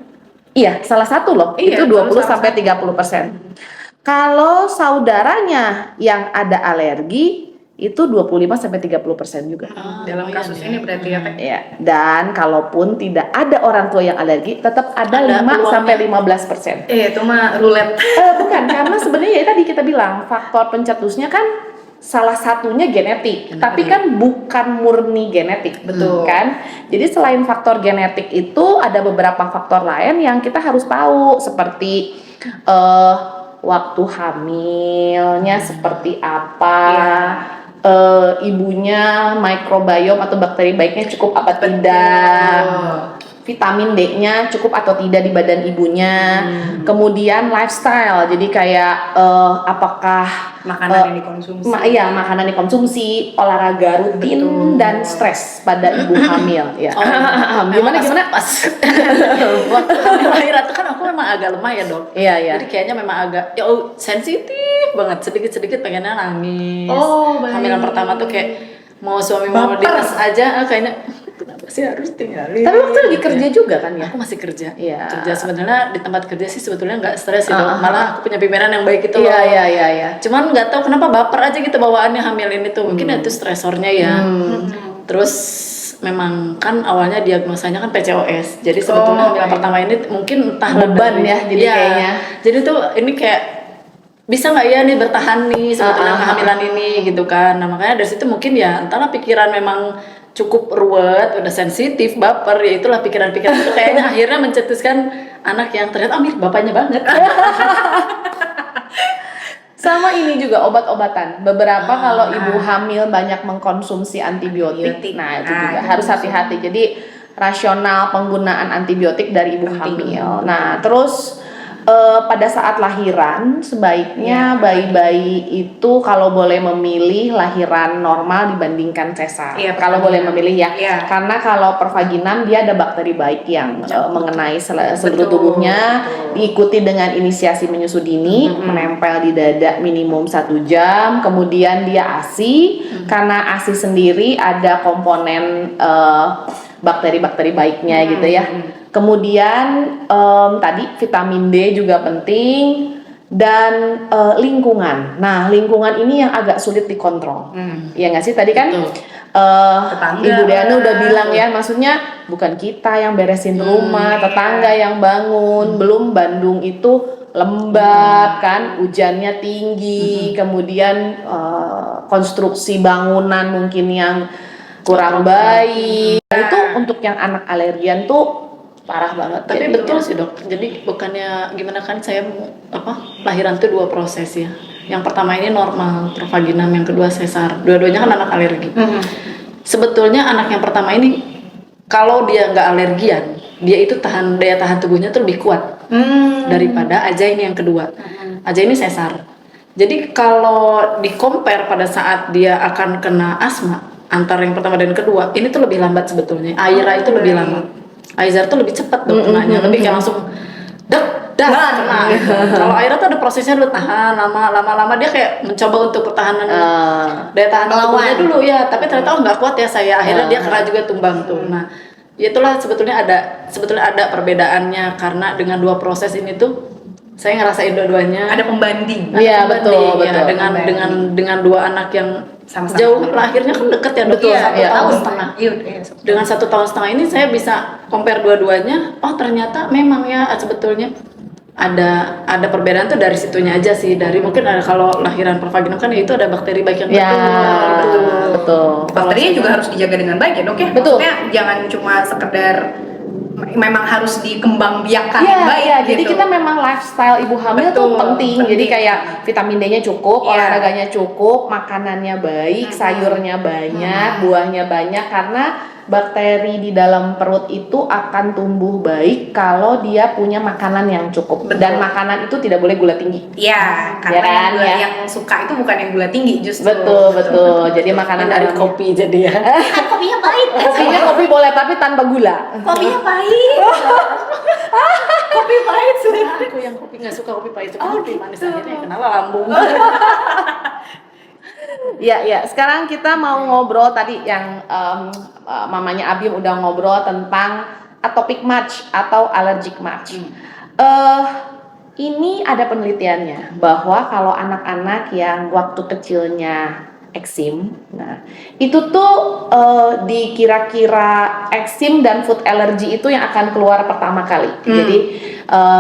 Iya, salah satu loh. Iya, Itu 20 sampai 30%. Kalau saudaranya yang ada alergi, itu 25 sampai 30% juga. Dalam kasus ini berarti ya Teh. Ya, dan kalaupun tidak ada orang tua yang alergi, tetap ada 5 sampai 15%. Itu mah roulette. Bukan, karena sebenarnya ya tadi kita bilang faktor pencetusnya kan salah satunya genetik, tapi kan bukan murni genetik, betul kan? Jadi selain faktor genetik itu ada beberapa faktor lain yang kita harus tahu, seperti waktu hamilnya seperti apa, ibunya mikrobiom atau bakteri baiknya cukup apa tidak, vitamin D-nya cukup atau tidak di badan ibunya, kemudian lifestyle, jadi kayak apakah Makanan yang dikonsumsi. Iya, makanan dikonsumsi, olahraga rutin, dan stres pada ibu hamil. Ya. Gimana? Pas waktu hamil lahiran tuh kan aku memang agak lemah ya dok. Iya. Jadi kayaknya memang agak sensitif banget, sedikit pengennya nangis. Baik. Hamilan pertama tuh kayak mau suami mau dinas aja kayaknya kenapa sih harus tinggalin. Tapi waktu lagi kerja juga kan ya? Aku masih kerja. Iya. Kerja sebenarnya di tempat kerja sih sebetulnya nggak stres sih dok. Malah aku punya pimpinan yang baik gitu loh. Iya. Cuman nggak tahu kenapa baper aja gitu bawaannya hamil ini tuh. Mungkin itu stresornya ya. Terus memang kan awalnya diagnosanya kan PCOS. Jadi sebetulnya hamilan pertama ini mungkin entah beban ya jadi kayaknya. Jadi tuh ini kayak bisa nggak ya nih bertahan nih sebetulnya kehamilan ini gitu kan. Nah makanya dari situ mungkin ya entahlah pikiran memang cukup ruwet, udah sensitif, baper, ya itulah pikiran-pikiran itu kayaknya akhirnya mencetuskan anak yang ternyata mirip bapaknya banget. Sama ini juga obat-obatan. Beberapa kalau ibu hamil banyak mengkonsumsi antibiotik. Nah, itu juga harus hati-hati. Jadi rasional penggunaan antibiotik dari ibu hamil. Nah, terus pada saat lahiran sebaiknya bayi-bayi itu kalau boleh memilih lahiran normal dibandingkan sesar. Kalau boleh memilih ya. Karena kalau pervaginam dia ada bakteri baik yang mengenai seluruh tubuhnya, diikuti dengan inisiasi menyusui dini, menempel di dada minimum 1 jam, kemudian dia ASI. Karena ASI sendiri ada komponen bakteri-bakteri baiknya gitu ya. Kemudian tadi vitamin D juga penting, dan lingkungan. Nah, lingkungan ini yang agak sulit dikontrol. Ya nggak sih, tadi kan Ibu Diana udah bilang ya, maksudnya bukan kita yang beresin rumah, tetangga yang bangun. Belum Bandung itu lembab kan, hujannya tinggi, kemudian konstruksi bangunan mungkin yang kurang baik. Itu untuk yang anak alergian tuh parah banget. Tapi Jadi, betul sih dok. Jadi bukannya gimana kan saya lahiran tuh 2 proses ya. Yang pertama ini normal provaginam, yang kedua sesar. Dua-duanya kan anak alergi. Sebetulnya anak yang pertama ini kalau dia nggak alergian, dia itu daya tahan tubuhnya tuh lebih kuat daripada Aja ini yang kedua. Aja ini sesar. Jadi kalau di compare pada saat dia akan kena asma antara yang pertama dan kedua, ini tuh lebih lambat sebetulnya. Aira itu lebih lama. Aizar tuh lebih cepat dok kenanya, lebih kayak langsung kena. Gitu. Kalau Aira tuh ada prosesnya dulu, tahan lama-lama dia kayak mencoba untuk pertahanan daya tahan tubuhnya dulu ya, tapi ternyata nggak kuat ya saya. Akhirnya dia kena juga tumbang tuh. Nah, itulah sebetulnya ada perbedaannya karena dengan 2 proses ini tuh saya ngerasain dua-duanya. Ada pembanding. Iya, betul. Ya, dengan 2 anak yang Sama-sama. jauh lahirnya kan deket ya dok, Betul, 1 iya. tahun setengah. Dengan 1 tahun setengah ini saya bisa compare dua-duanya. Oh ternyata memang ya sebetulnya ada perbedaan tuh dari situnya aja sih. Dari mungkin ada kalau lahiran provaginam kan itu ada bakteri baik yang ya, betul. Bakterinya juga harus dijaga dengan baik ya dok ya. Betul. Maksudnya jangan cuma sekedar memang harus dikembangbiakkan Iya, baik iya. gitu. Jadi kita memang lifestyle ibu hamil tuh Betul, penting. Jadi kayak vitamin D-nya cukup, Iya. olahraganya cukup, makanannya baik, sayurnya banyak, buahnya banyak, karena bakteri di dalam perut itu akan tumbuh baik kalau dia punya makanan yang cukup. Betul. Dan makanan itu tidak boleh gula tinggi. Iya, karena Ya kan, gula ya. yang suka itu bukan yang gula tinggi justru. Betul. Jadi makanan dari alami. kopi jadi ya. Kopinya pahit. Kopinya kopi boleh tapi tanpa gula. Kopinya pahit. Kopi pahit sudah. Aku yang kopi nggak suka kopi pahit, suka kopi manis akhirnya kenapa lambung. Ya. Sekarang kita mau ngobrol tadi yang mamanya Abim udah ngobrol tentang atopic match atau allergic match. Ini ada penelitiannya bahwa kalau anak-anak yang waktu kecilnya eksim, nah itu tuh di kira-kira eksim dan food allergy itu yang akan keluar pertama kali. Jadi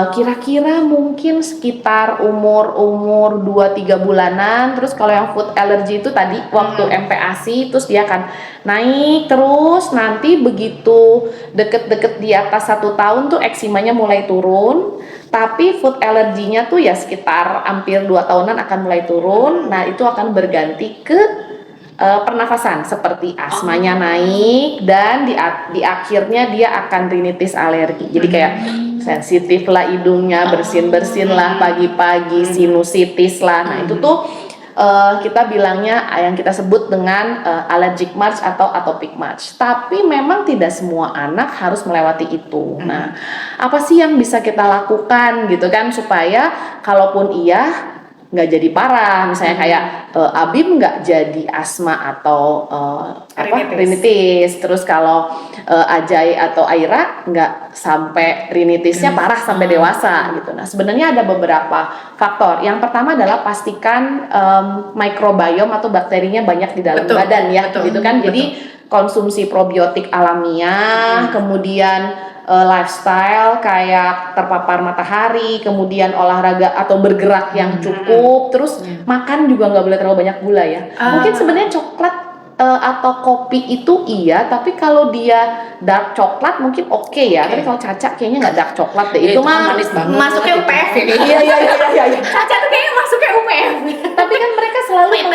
kira-kira mungkin sekitar umur 2-3 bulanan. Terus kalau yang food allergy itu tadi waktu MPASI, terus dia akan naik terus, nanti begitu deket-deket di atas 1 tahun tuh eksimanya mulai turun. Tapi food allerginya tuh ya sekitar hampir 2 tahunan akan mulai turun. Nah itu akan berganti ke pernafasan seperti asmanya naik, dan di akhirnya dia akan rinitis alergi. Jadi kayak sensitif lah hidungnya, bersin-bersin lah pagi-pagi, sinusitis lah. Nah itu tuh kita bilangnya yang kita sebut dengan allergic match atau atopic match. Tapi memang tidak semua anak harus melewati itu. Nah, apa sih yang bisa kita lakukan gitu kan supaya kalaupun iya nggak jadi parah, misalnya kayak Abim nggak jadi asma atau rinitis. Terus kalau Ajay atau Aira nggak sampai rinitisnya parah sampai dewasa gitu. Nah sebenarnya ada beberapa faktor. Yang pertama adalah pastikan microbiome atau bakterinya banyak di dalam badan ya, gitu kan. Jadi konsumsi probiotik alamiah, kemudian lifestyle kayak terpapar matahari, kemudian olahraga atau bergerak yang cukup, terus makan juga nggak boleh terlalu banyak gula ya. Mungkin sebenarnya coklat atau kopi itu iya, tapi kalau dia dark coklat mungkin oke ya. Tapi kalau Caca kayaknya nggak dark coklat deh. Ya, itu itu kan mah manis banget. Masuknya UPF ya. Iya. Caca tuh kayaknya masuknya UPF. Tapi kan mereka selalu P.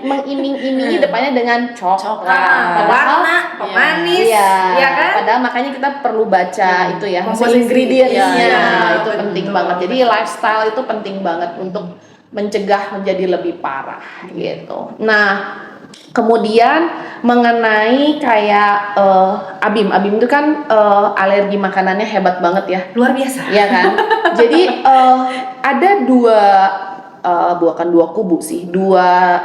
mengiming-imingi depannya dengan coklat. Warna, pemanis, Iya, ya kan? Padahal makanya kita perlu baca itu ya, Komposisi. ingredients-nya. Iya, Itu betul. penting banget. Jadi lifestyle itu penting banget untuk mencegah menjadi lebih parah gitu. Nah, kemudian mengenai kayak Abim itu kan alergi makanannya hebat banget ya. Luar biasa. Iya kan? Jadi ada bukan dua kubu sih, dua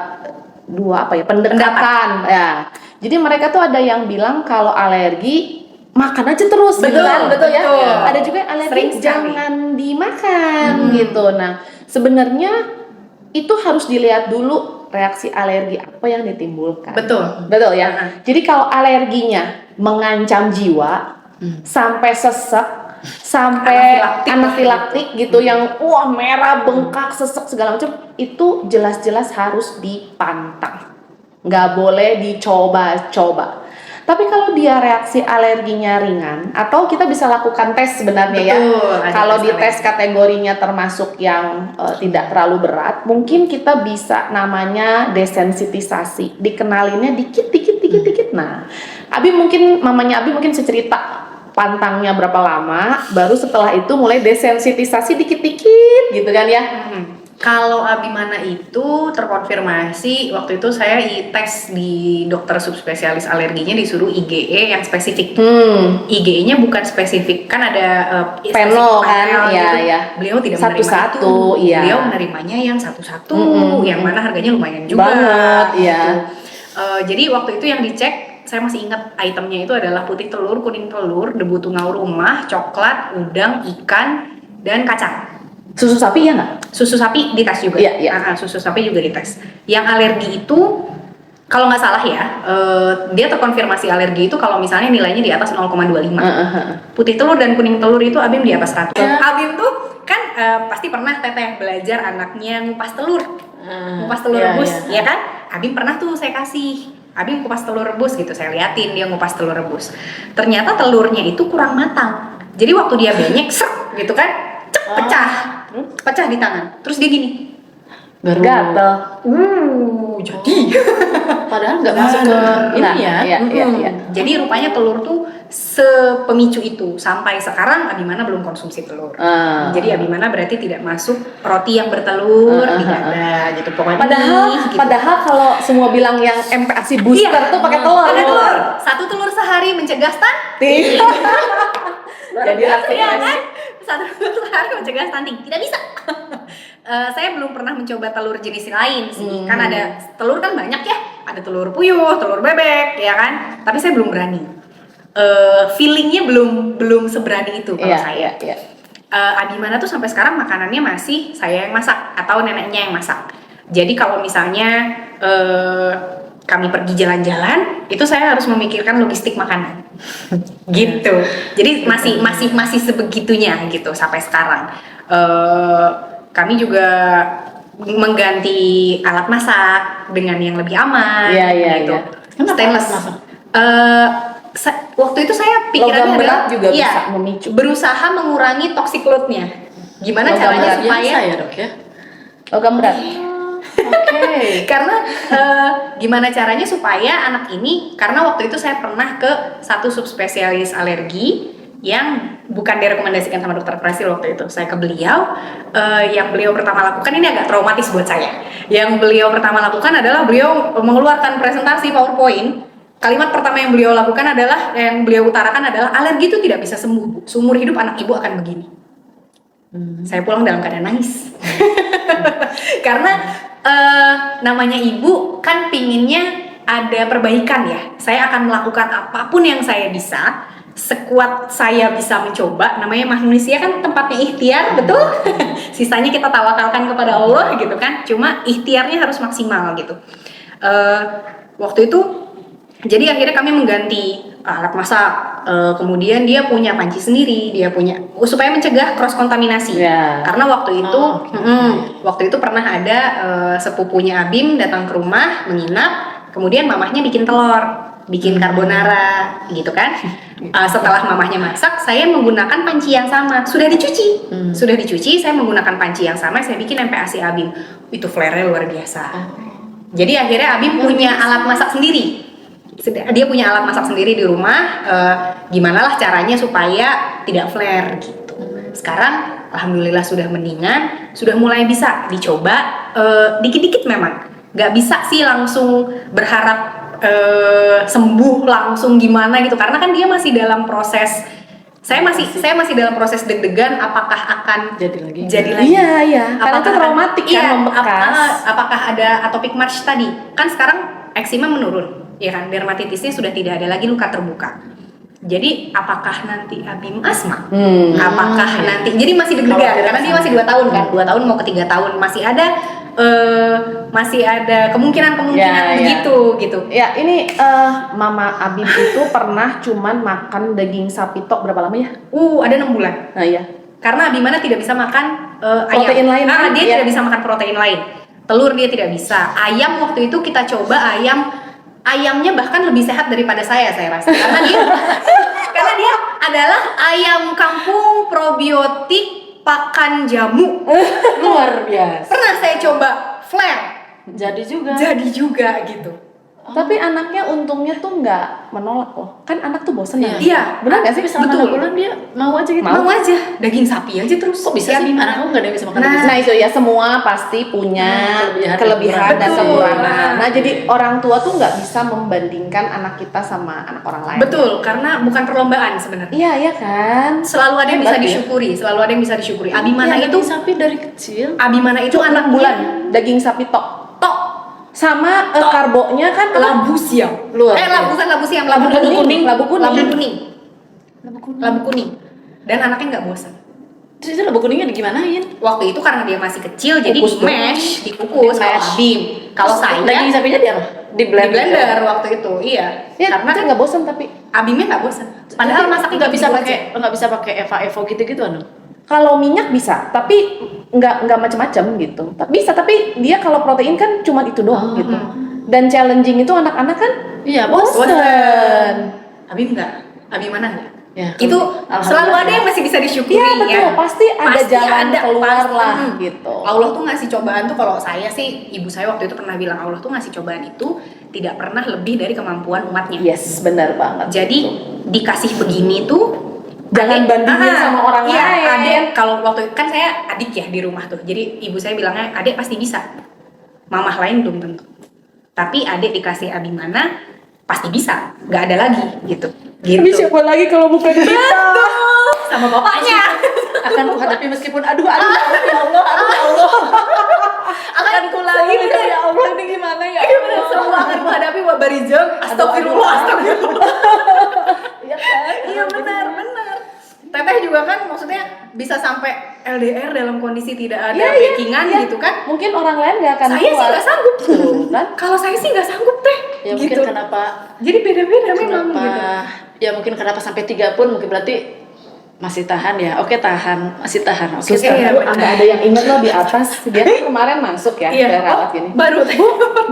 apa ya, pendekatan ya. Jadi mereka tuh ada yang bilang kalau alergi makan aja terus, Betul, gitu kan? Betul ya. betul. Ada juga yang alergi Sering sekali. jangan dimakan gitu. Nah sebenarnya itu harus dilihat dulu reaksi alergi apa yang ditimbulkan. Betul ya. Jadi kalau alerginya mengancam jiwa, sampai sesek, sampai anafilaktik gitu, yang wah merah, bengkak, sesek segala macam, itu jelas-jelas harus dipantang. Nggak boleh dicoba-coba. Tapi kalau dia reaksi alerginya ringan, atau kita bisa lakukan tes sebenarnya ya. Betul, ada Kalau tes di tes kategorinya termasuk yang tidak terlalu berat, mungkin kita bisa namanya desensitisasi. Dikenalinnya dikit. Nah, mamanya Abi mungkin secerita pantangnya berapa lama, baru setelah itu mulai desensitisasi dikit-dikit gitu kan ya. Kalau Abimana itu terkonfirmasi waktu itu saya tes di dokter subspesialis alerginya disuruh IgE yang spesifik. IgE-nya bukan spesifik, kan ada panel kan, gitu. ya. Beliau tidak Satu-satu, menerima itu. iya. Beliau menerimanya yang satu-satu, yang mana harganya lumayan juga. Banget, iya. Jadi waktu itu yang dicek, saya masih ingat itemnya itu adalah putih telur, kuning telur, debu tungau rumah, coklat, udang, ikan, dan kacang. Susu sapi ya nggak? Susu sapi dites juga. Iya. Susu sapi juga dites. Yang alergi itu kalau nggak salah ya, dia terkonfirmasi alergi itu kalau misalnya nilainya di atas 0,25. Putih telur dan kuning telur itu Abim di atas 100. Abim tuh kan pasti pernah teteh belajar anaknya ngupas telur. Ngupas telur rebus, ya kan? Abim pernah tuh saya kasih. Abim kupas telur rebus gitu, saya liatin dia ngupas telur rebus. Ternyata telurnya itu kurang matang. Jadi waktu dia benyek, serp gitu kan, pecah di tangan. Terus dia gini, Gatel. jadi. Padahal nggak masuk ke ini ya. Iya. Jadi rupanya telur tuh sepemicu itu. Sampai sekarang Abimana belum konsumsi telur. Jadi Abimana berarti tidak masuk roti yang bertelur, tidak ada gitu. Pokoknya Padahal kalau semua bilang yang MPASI booster tuh pakai telur. Pakai telur. Satu telur sehari mencegah stunting. Jadi ya kan? Satu telur sehari mencegah stunting. Tidak bisa. Saya belum pernah mencoba telur jenis lain sih. Kan ada telur kan banyak ya. Ada telur puyuh, telur bebek, ya kan? Tapi saya belum berani. Feelingnya belum seberani itu kalau saya. Iya. Abimana tuh sampai sekarang makanannya masih saya yang masak atau neneknya yang masak. Jadi kalau misalnya kami pergi jalan-jalan, itu saya harus memikirkan logistik makanan, gitu. Jadi masih sebegitunya gitu sampai sekarang. Kami juga mengganti alat masak dengan yang lebih aman, gitu. Stainless. Waktu itu saya pikirannya logam berat juga iya, bisa memicu. Berusaha mengurangi toxic load-nya. Gimana Logam caranya berat supaya ya dok ya. Logam berat. Oke. karena gimana caranya supaya anak ini, karena waktu itu saya pernah ke satu subspesialis alergi yang bukan direkomendasikan sama dokter Prasil waktu itu. Saya ke beliau, yang beliau pertama lakukan ini agak traumatis buat saya. Yang beliau pertama lakukan adalah beliau mengeluarkan presentasi PowerPoint. Kalimat pertama yang beliau lakukan adalah, yang beliau utarakan adalah, alergi itu tidak bisa sembuh. Seumur hidup anak ibu akan begini. Saya pulang dalam keadaan nangis. Karena namanya ibu kan pinginnya ada perbaikan ya. Saya akan melakukan apapun yang saya bisa, sekuat saya bisa mencoba. Namanya manusia kan tempatnya ikhtiar, betul? Sisanya kita tawakalkan kepada Allah gitu kan. Cuma ikhtiarnya harus maksimal gitu. Waktu itu jadi akhirnya kami mengganti alat masak, kemudian dia punya panci sendiri, dia punya supaya mencegah cross kontaminasi. Karena waktu itu pernah ada sepupunya Abim datang ke rumah menginap, kemudian mamahnya bikin telur, bikin carbonara, gitu kan. Setelah mamahnya masak, saya menggunakan panci yang sama, sudah dicuci, saya menggunakan panci yang sama, saya bikin MPASI Abim, itu flare-nya luar biasa. Jadi akhirnya Abim punya alat masak sendiri. Dia punya alat masak sendiri di rumah, gimana lah caranya supaya tidak flare gitu. Sekarang alhamdulillah sudah mendingan, sudah mulai bisa dicoba, dikit-dikit memang. Gak bisa sih langsung berharap sembuh langsung gimana gitu, karena kan dia masih dalam proses. Saya masih dalam proses deg-degan apakah akan jadi lagi. Iya. Karena itu traumatik kan, membekas. Apakah ada atopic march tadi? Kan sekarang eksima menurun. Ya kan, dermatitisnya sudah tidak ada lagi luka terbuka. Jadi apakah nanti Abim asma? Apakah nanti? Jadi masih deg-degan karena dia masih 2 tahun kan, 2 tahun mau ke 3 tahun, masih ada kemungkinan begitu gitu. Ya ini Mama Abim itu pernah cuman makan daging sapi tok berapa lama ya? Ada 6 bulan. Nah iya. Karena Abimana tidak bisa makan protein ayam. lain. Dia tidak bisa makan protein lain. Telur dia tidak bisa. Ayam waktu itu kita coba ayam ayamnya bahkan lebih sehat daripada saya rasa. Karena dia adalah ayam kampung probiotik pakan jamu. Luar biasa. Pernah saya coba flare, Jadi juga. jadi juga gitu. Tapi anaknya untungnya tuh nggak menolak loh. Kan anak tuh bosen ya. Iya, Benar nggak sih? Tapi selama 2 bulan dia mau aja gitu. mau aja daging sapi aja terus. Kok bisa sih anak kamu nggak ada yang bisa makan Nah, daging Nah itu ya, semua pasti punya kelebihan dan Betul. kekurangan. Nah jadi orang tua tuh nggak bisa membandingkan anak kita sama anak orang lain. Betul, karena bukan perlombaan sebenarnya. Iya iya kan. Selalu ada yang bisa Hebat ya. disyukuri, selalu ada yang bisa disyukuri. Abimana Ya, itu, daging sapi dari kecil. Abimana itu anak bulan daging sapi tok. Sama karbonya kan labu siam. Luar Labu siam, labu Labu kuning, kuning, labu kuning. labu kuning. Dan anaknya nggak bosan. Terus itu labu kuningnya digimanain? Waktu itu karena dia masih kecil, jadi Kukus di mash, dikukus, Di-mash. Abim. Kalau saya daging sapinya di apa? Di di blender. blender waktu itu, iya. Ya, Karena kan nggak bosan tapi Abimnya nggak bosan. Padahal masaknya nggak bisa gitu pakai aja. nggak bisa pakai Eva Evo gitu anu. kalau minyak bisa, tapi nggak macam-macam gitu. Tapi bisa, tapi dia kalau protein kan cuma itu doang gitu. Dan challenging itu anak-anak kan Iya, bos. bosan. Abim nggak, Abimana nggak. Ya, Itu alhamdulillah. selalu ada yang masih bisa disyukuri Iya betul, ya. pasti ada jalan ada, keluar pasti. lah gitu. Allah tuh ngasih cobaan tuh, kalau saya sih, ibu saya waktu itu pernah bilang Allah tuh ngasih cobaan itu tidak pernah lebih dari kemampuan umatnya. Yes, benar banget. Jadi dikasih begini tuh Jangan bandingin sama orang iya, lain. Adek, kalau waktu kan saya adik ya di rumah tuh. Jadi ibu saya bilangnya adek pasti bisa. Mamah lain belum tentu. Tapi adek dikasih Abimana pasti bisa. Nggak ada lagi gitu. Tapi Gitu. siapa lagi kalau bukan kita? Sama bapaknya. akan kuhadapi meskipun aduh ya Allah. Akan Lagi ya Allah, ini gimana ya? Iya benar, semua akan menghadapi wabarijal. Astagfirullah, astagfirullah. Iya kan? Iya benar. Teteh juga kan maksudnya bisa sampai LDR dalam kondisi tidak ada Iya, backingan iya. gitu kan. Mungkin orang lain nggak akan Saya sih kuat. nggak sanggup. Tuh, kan? Kalau saya sih nggak sanggup teh. Ya gitu. mungkin kenapa Jadi beda-beda memang gitu. ya mungkin kenapa sampai 3 pun mungkin berarti masih tahan ya. Oke, masih tahan. Oke, Suster, Iya, Bu, benar. ada yang ingat loh di atas. Dia kan kemarin masuk ya, Iya. ke rawat gini. Baru teh.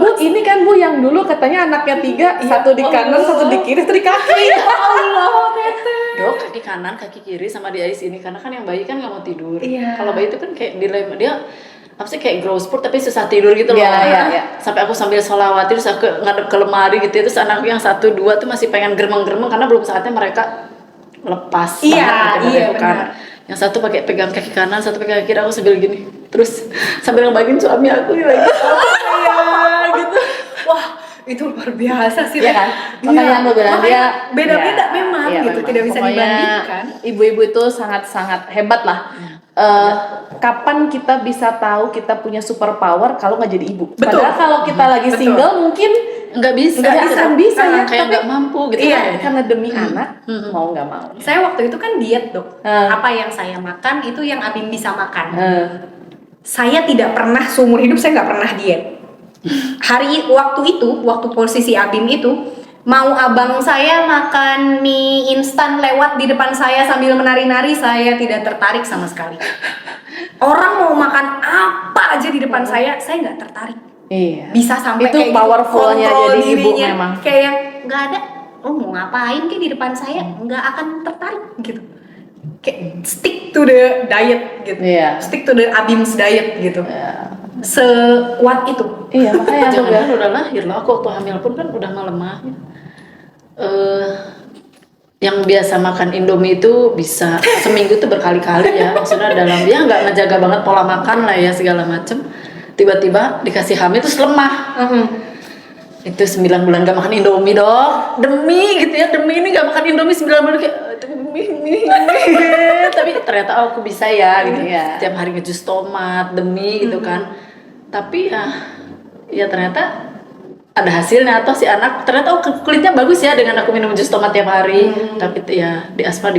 Bu, ini kan Bu yang dulu katanya anaknya 3, satu di kanan, satu di kiri, satu di kaki. Allah, teteh. Dok, kaki kanan, kaki kiri sama di ICU ini karena kan yang bayi kan nggak mau tidur. Iya. Kalau bayi itu kan kayak dilema, dia apa sih kayak growth spurt tapi susah tidur gitu loh. Iya, iya. Sampai aku sambil sholawat terus aku ngadep ke lemari gitu terus anakku yang 1, 2 tuh masih pengen geremeng-geremeng karena belum saatnya mereka lepas Iya, banget gitu, iya, kan. benar. Yang satu pakai pegang kaki kanan, satu pegang kaki kiri, aku sambil gini. Terus sambil ngebagiin suami aku nih lagi. Gitu. Wah, itu luar biasa sih. Iya kan? Iya. Makanya aku bilang Makanya dia beda-beda ya, memang iya, gitu, tidak bisa Pokoknya dibandingkan. Ibu-ibu itu sangat-sangat hebat lah. Kapan kita bisa tahu kita punya super power kalau nggak jadi ibu? Betul. Padahal kalau kita lagi Betul. single mungkin Nggak bisa. nggak gitu. akan bisa ya. Kayak Tapi nggak mampu gitu. Iya. kan. karena demi anak mau nggak mau. Saya waktu itu kan diet, Dok. Hmm. Apa yang saya makan itu yang Abim bisa makan. Eh, Saya tidak pernah seumur hidup saya nggak pernah diet. Waktu posisi Abim itu mau abang saya makan mie instan lewat di depan saya sambil menari-nari, saya tidak tertarik sama sekali. Orang mau makan apa aja di depan saya nggak tertarik. iya. Bisa sampai Itu kayak gitu, powerfulnya kontrol jadi ibu dirinya. memang. Kayak yang nggak ada, oh mau ngapain kayak di depan saya nggak akan tertarik gitu. Kayak stick to the diet gitu. Iya. Stick to the Abim's diet gitu. Ya. Sekuat itu. Iya makanya aku Jangan bilang. kan udah lahir loh. Aku waktu hamil pun kan udah melemah. Yang biasa makan Indomie itu bisa seminggu tuh berkali-kali ya. Maksudnya dalam dia nggak ngejaga banget pola makan lah ya segala macem. Tiba-tiba dikasih hamil terus lemah. Itu 9 bulan gak makan Indomie dok. Demi gitu ya, demi ini gak makan Indomie 9 bulan kayak demi. Tapi ternyata aku bisa ya gitu. Iya. Tiap hari ngejus tomat demi gitu kan. Tapi ya ternyata ada hasilnya atau si anak ternyata kulitnya bagus ya dengan aku minum jus tomat tiap hari. Tapi ya di Asma di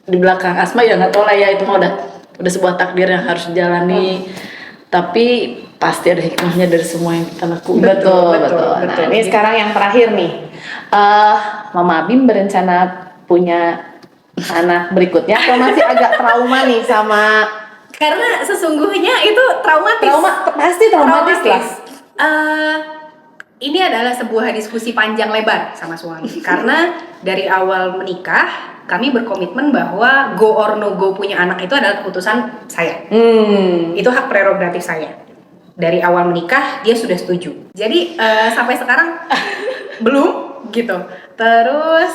belakang Asma ya nggak tahu lah ya itu mah udah sebuah takdir yang harus dijalani. Tapi pasti ada hikmahnya dari semua yang kita lakukan. Betul. Nah, ini sekarang yang terakhir nih. Mama Abim berencana punya anak berikutnya atau masih agak trauma nih sama Karena sesungguhnya itu traumatis. pasti traumatis lah. ini adalah sebuah diskusi panjang lebar sama suami. Karena dari awal menikah, kami berkomitmen bahwa go or no go punya anak itu adalah keputusan saya. Itu hak prerogatif saya. Dari awal menikah, dia sudah setuju. Jadi sampai sekarang belum gitu. Terus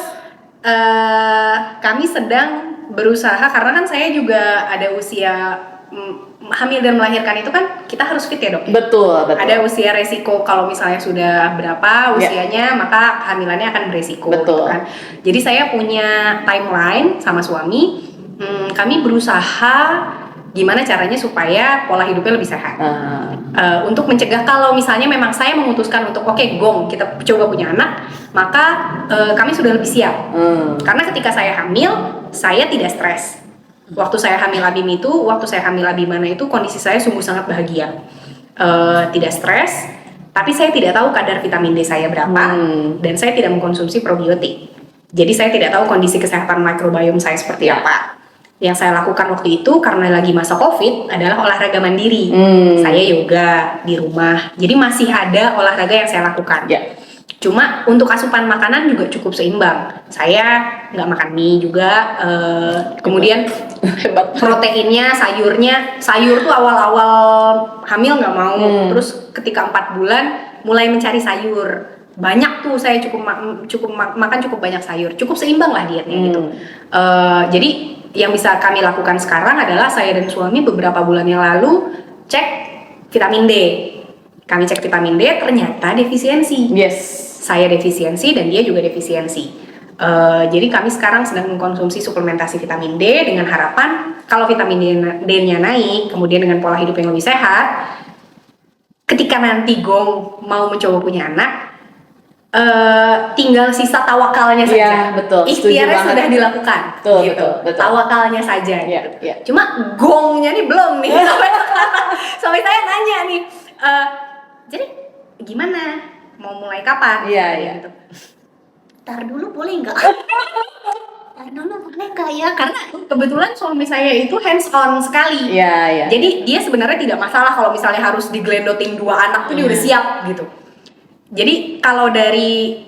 kami sedang berusaha, karena kan saya juga ada usia hamil dan melahirkan itu kan kita harus fit ya dok. Betul. Ada usia resiko kalau misalnya sudah berapa usianya maka kehamilannya akan beresiko. Betul. Gitu kan. Jadi saya punya timeline sama suami. Kami berusaha gimana caranya supaya pola hidupnya lebih sehat. Untuk mencegah kalau misalnya memang saya memutuskan untuk oke, gong kita coba punya anak, maka kami sudah lebih siap. Karena ketika saya hamil, saya tidak stres. Waktu saya hamil Abimana itu kondisi saya sungguh sangat bahagia. Tidak stres, tapi saya tidak tahu kadar vitamin D saya berapa dan saya tidak mengkonsumsi probiotik. Jadi saya tidak tahu kondisi kesehatan microbiome saya seperti apa. Yang saya lakukan waktu itu karena lagi masa COVID adalah olahraga mandiri. Saya yoga di rumah. Jadi masih ada olahraga yang saya lakukan. Cuma untuk asupan makanan juga cukup seimbang. Saya nggak makan mie juga. Kemudian proteinnya, sayur tuh awal-awal hamil nggak mau. Terus ketika 4 bulan mulai mencari sayur. Banyak tuh saya makan cukup banyak sayur. Cukup seimbang lah dietnya gitu. Jadi yang bisa kami lakukan sekarang adalah saya dan suami beberapa bulan yang lalu cek vitamin D. Kami cek vitamin D, ternyata defisiensi. Saya defisiensi dan dia juga defisiensi. Jadi kami sekarang sedang mengkonsumsi suplementasi vitamin D dengan harapan kalau vitamin D-nya naik, kemudian dengan pola hidup yang lebih sehat, ketika nanti Gong mau mencoba punya anak, tinggal sisa tawakalnya saja. Betul. Ikhtiarnya sudah dilakukan. Betul. Tawakalnya saja. Gitu. Cuma Gongnya nih belum nih. Sampai saya nanya nih, jadi gimana? Mau mulai kapan? Gitu. Ntar dulu boleh nggak? Ya? Karena kebetulan suami saya itu hands on sekali. Jadi dia sebenarnya tidak masalah kalau misalnya harus diglendotin 2 anak tuh dia udah siap gitu. Jadi kalau dari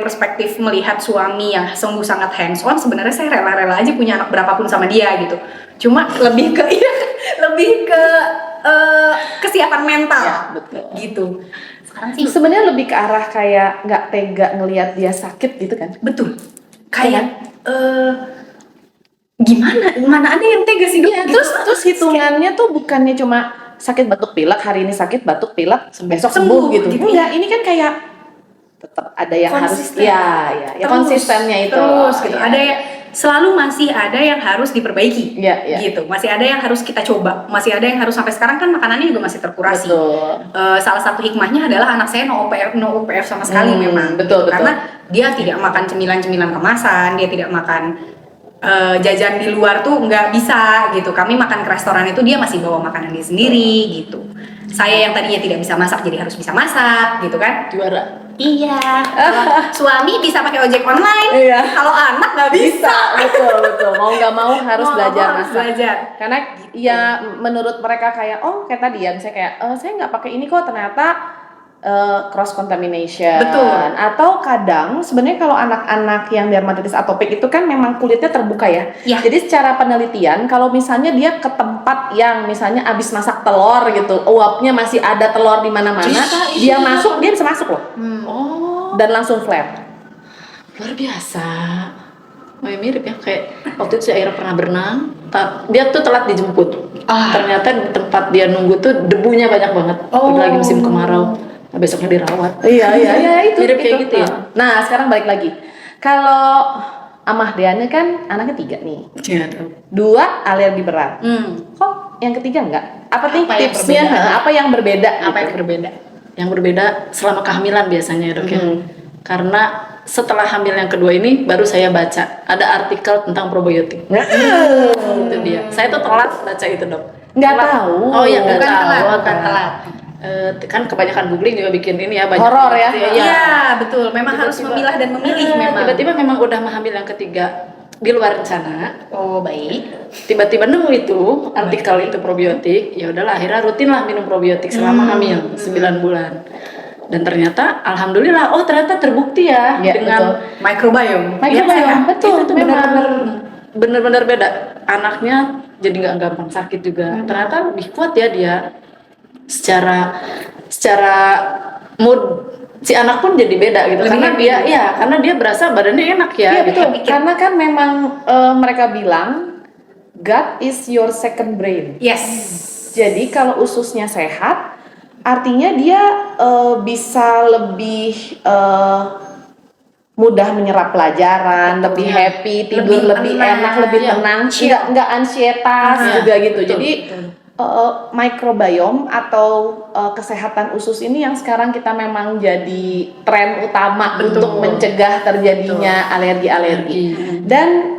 perspektif melihat suami yang sungguh sangat hands on, sebenarnya saya rela-rela aja punya anak berapapun sama dia gitu. Cuma lebih ke kesiapan mental, gitu. Sekarang sih sebenarnya lebih ke arah kayak nggak tega ngelihat dia sakit gitu kan? Betul. Kayak gimana? Mana ada yang tega sih dok? Gitu. Terus hitungannya tuh bukannya cuma sakit batuk pilek, hari ini sakit batuk pilek, besok sembuh gitu. Enggak, ini kan kayak tetap ada yang konsisten. harus konsistennya itu. Terus gitu. Ada yang selalu masih ada yang harus diperbaiki. Gitu. Masih ada yang harus kita coba. Masih ada yang harus sampai sekarang kan makanannya juga masih terkurasi. Salah satu hikmahnya adalah anak saya no OPF sama sekali memang. Betul. Karena dia tidak makan cemilan-cemilan kemasan, dia tidak makan jajan di luar tuh nggak bisa gitu. Kami makan ke restoran itu dia masih bawa makanannya sendiri gitu. Saya yang tadinya tidak bisa masak jadi harus bisa masak gitu kan. Juara. Iya. Suami bisa pakai ojek online. Kalau anak nggak bisa. Betul. Mau nggak mau harus belajar masak. Karena ya menurut mereka kayak kayak tadi ya, misalnya kayak saya nggak pakai ini kok, ternyata cross contamination. Betul. Atau kadang sebenarnya kalau anak-anak yang dermatitis atopik itu kan memang kulitnya terbuka ya. Jadi secara penelitian kalau misalnya dia ke tempat yang misalnya abis masak telur gitu, uapnya masih ada telur di mana-mana, dia bisa masuk loh. Dan langsung flare. Luar biasa. Mirip ya kayak waktu itu si Aira pernah berenang, dia tuh telat dijemput. Ternyata di tempat dia nunggu tuh debunya banyak banget. Udah lagi musim kemarau. Besoknya dirawat. Iya itu. Mirip kayak gitu ya. Nah sekarang balik lagi. Kalau Amah Deane kan anaknya 3 nih. 2 alergi berat. Kok yang ketiga enggak? Apa tipsnya? Apa yang berbeda? Yang berbeda selama kehamilan biasanya ya dok ya. Karena setelah hamil yang kedua ini baru saya baca ada artikel tentang probiotik. Itu dia. Saya tuh telat baca itu dok. Nggak tahu. Bukan telat. Kan kebanyakan googling juga bikin ini ya, banyak horor ya. Iya betul. Memang harus memilah dan memilih. Memang tiba-tiba memang udah hamil yang ketiga. di luar sana. Oh, baik. Tiba-tiba nemu itu artikel itu probiotik, ya udahlah akhirnya rutin lah minum probiotik selama hamil 9 bulan. Dan ternyata alhamdulillah ternyata terbukti ya Ya, dengan Microbiome. Microbiome, betul, itu tuh memang. benar-benar beda. Anaknya jadi nggak gampang sakit juga. Ternyata lebih kuat ya dia. Secara mood si anak pun jadi beda gitu. Lebih Karena dia berasa badannya enak ya. Iya gitu. betul, karena kan memang mereka bilang gut is your second brain. Yes. Jadi kalau ususnya sehat, artinya dia bisa lebih mudah menyerap pelajaran, lebih happy, tidur lebih tenang, enak, lebih iya. tenang, nggak ansietas Iya, juga gitu. betul, Jadi microbiome atau kesehatan usus ini yang sekarang kita memang jadi tren utama untuk mencegah terjadinya alergi-alergi. Dan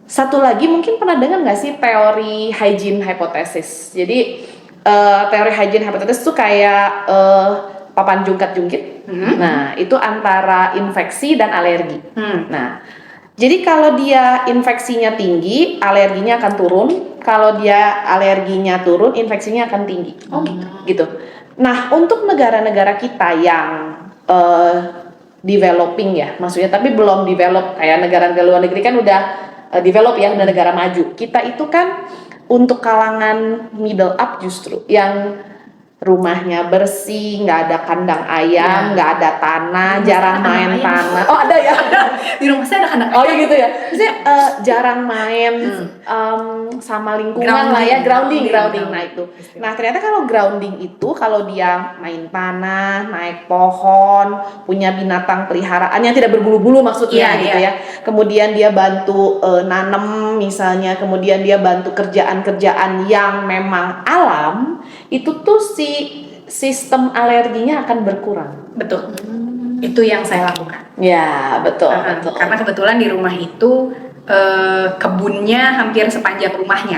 satu lagi mungkin pernah dengar nggak sih teori hygiene hypothesis? Jadi teori hygiene hypothesis itu kayak papan jungkat-jungkit. Nah, itu antara infeksi dan alergi. Nah, jadi kalau dia infeksinya tinggi, alerginya akan turun. Kalau dia alerginya turun, infeksinya akan tinggi. Gitu. Nah, untuk negara-negara kita yang developing ya, maksudnya tapi belum develop kayak negara-negara luar negeri kan udah develop ya, udah negara maju. Kita itu kan untuk kalangan middle up justru yang rumahnya bersih, nggak ada kandang ayam, nggak ada tanah, jarang main tanah. Oh ada ya? Di rumah saya ada kandang Oh ya gitu ya. Maksudnya jarang main sama lingkungan lah ya, grounding. Nah itu. Nah ternyata kalau grounding itu kalau dia main tanah, naik pohon, punya binatang peliharaan yang tidak berbulu-bulu maksudnya gitu ya. Kemudian dia bantu nanam misalnya, kemudian dia bantu kerjaan-kerjaan yang memang alam, itu tuh si sistem alerginya akan berkurang. Betul. Itu yang saya lakukan. Ya betul. Karena kebetulan di rumah itu kebunnya hampir sepanjang rumahnya.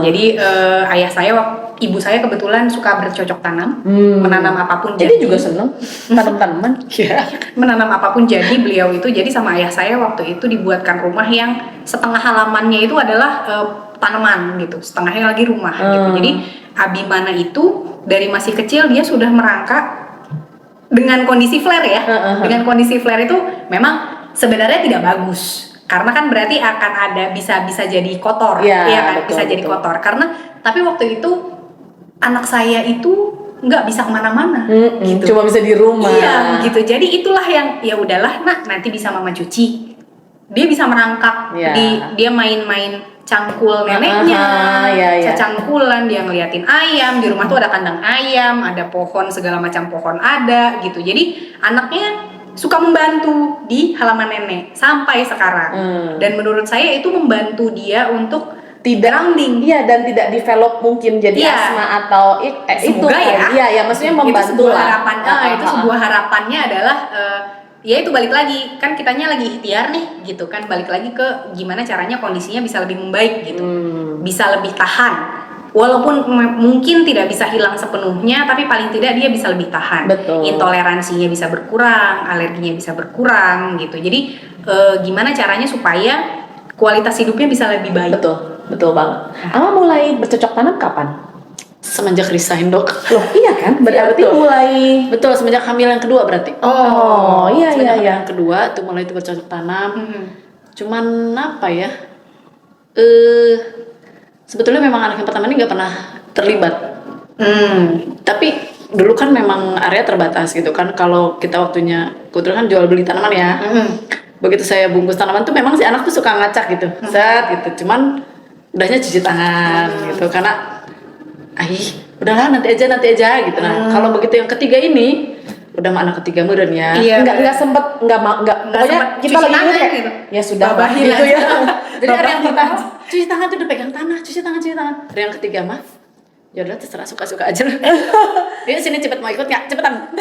Jadi ayah saya, ibu saya kebetulan suka bercocok tanam, menanam apapun. Jadi juga seneng tanam-tanaman. Ya, menanam apapun jadi beliau itu. Jadi sama ayah saya waktu itu dibuatkan rumah yang setengah halamannya itu adalah tanaman gitu, setengahnya lagi rumah gitu. Jadi Abimana itu dari masih kecil dia sudah merangkak dengan kondisi flare ya. Dengan kondisi flare itu memang sebenarnya tidak bagus. Karena kan berarti akan ada bisa jadi kotor, ya kan? Betul, bisa jadi kotor. Karena tapi waktu itu anak saya itu nggak bisa kemana-mana, gitu. Cuma bisa di rumah. Iya, gitu. Jadi itulah yang ya udahlah, nanti bisa mama cuci. Dia bisa merangkak dia main-main cangkul neneknya, cangkulan, dia ngeliatin ayam, di rumah tuh ada kandang ayam, ada pohon, segala macam pohon ada gitu. Jadi anaknya suka membantu di halaman nenek sampai sekarang. Dan menurut saya itu membantu dia untuk grounding. Iya, dan tidak develop mungkin jadi asma atau itu ya. Iya, maksudnya membantu lah. Itu sebuah harapannya adalah ya itu balik lagi kan kitanya lagi ikhtiar nih gitu kan, balik lagi ke gimana caranya kondisinya bisa lebih membaik gitu, bisa lebih tahan walaupun mungkin tidak bisa hilang sepenuhnya, tapi paling tidak dia bisa lebih tahan. Betul. Intoleransinya bisa berkurang, alerginya bisa berkurang gitu. Jadi gimana caranya supaya kualitas hidupnya bisa lebih baik. Betul banget. Ama mulai bercocok tanam kapan? Semenjak resign, Dok. Loh, iya kan? Berarti mulai semenjak hamil yang kedua berarti. Iya. Yang kedua tuh mulai itu bercocok tanam. Cuman apa ya? Sebetulnya memang anak yang pertama ini nggak pernah terlibat. Tapi dulu kan memang area terbatas gitu kan. Kalau kita waktunya kebetulan kan jual beli tanaman ya. Begitu saya bungkus tanaman tuh memang si anak tuh suka ngacak gitu. Gitu. Cuman udahnya cuci tangan gitu karena udahlah nanti aja gitu. Nah, kalau begitu yang ketiga ini udah anak ketiga modern ya. Iya, enggak sempet pokoknya kita lagi ingat ya. Gitu. Ya sudah babahin gitu ya. Jadi ada yang pertama cuci tangan tuh udah pegang tanah, cuci tangan. Ada yang ketiga mah ya udah terserah suka-suka aja. Dia sini cepet mau ikut nggak? Cepetan.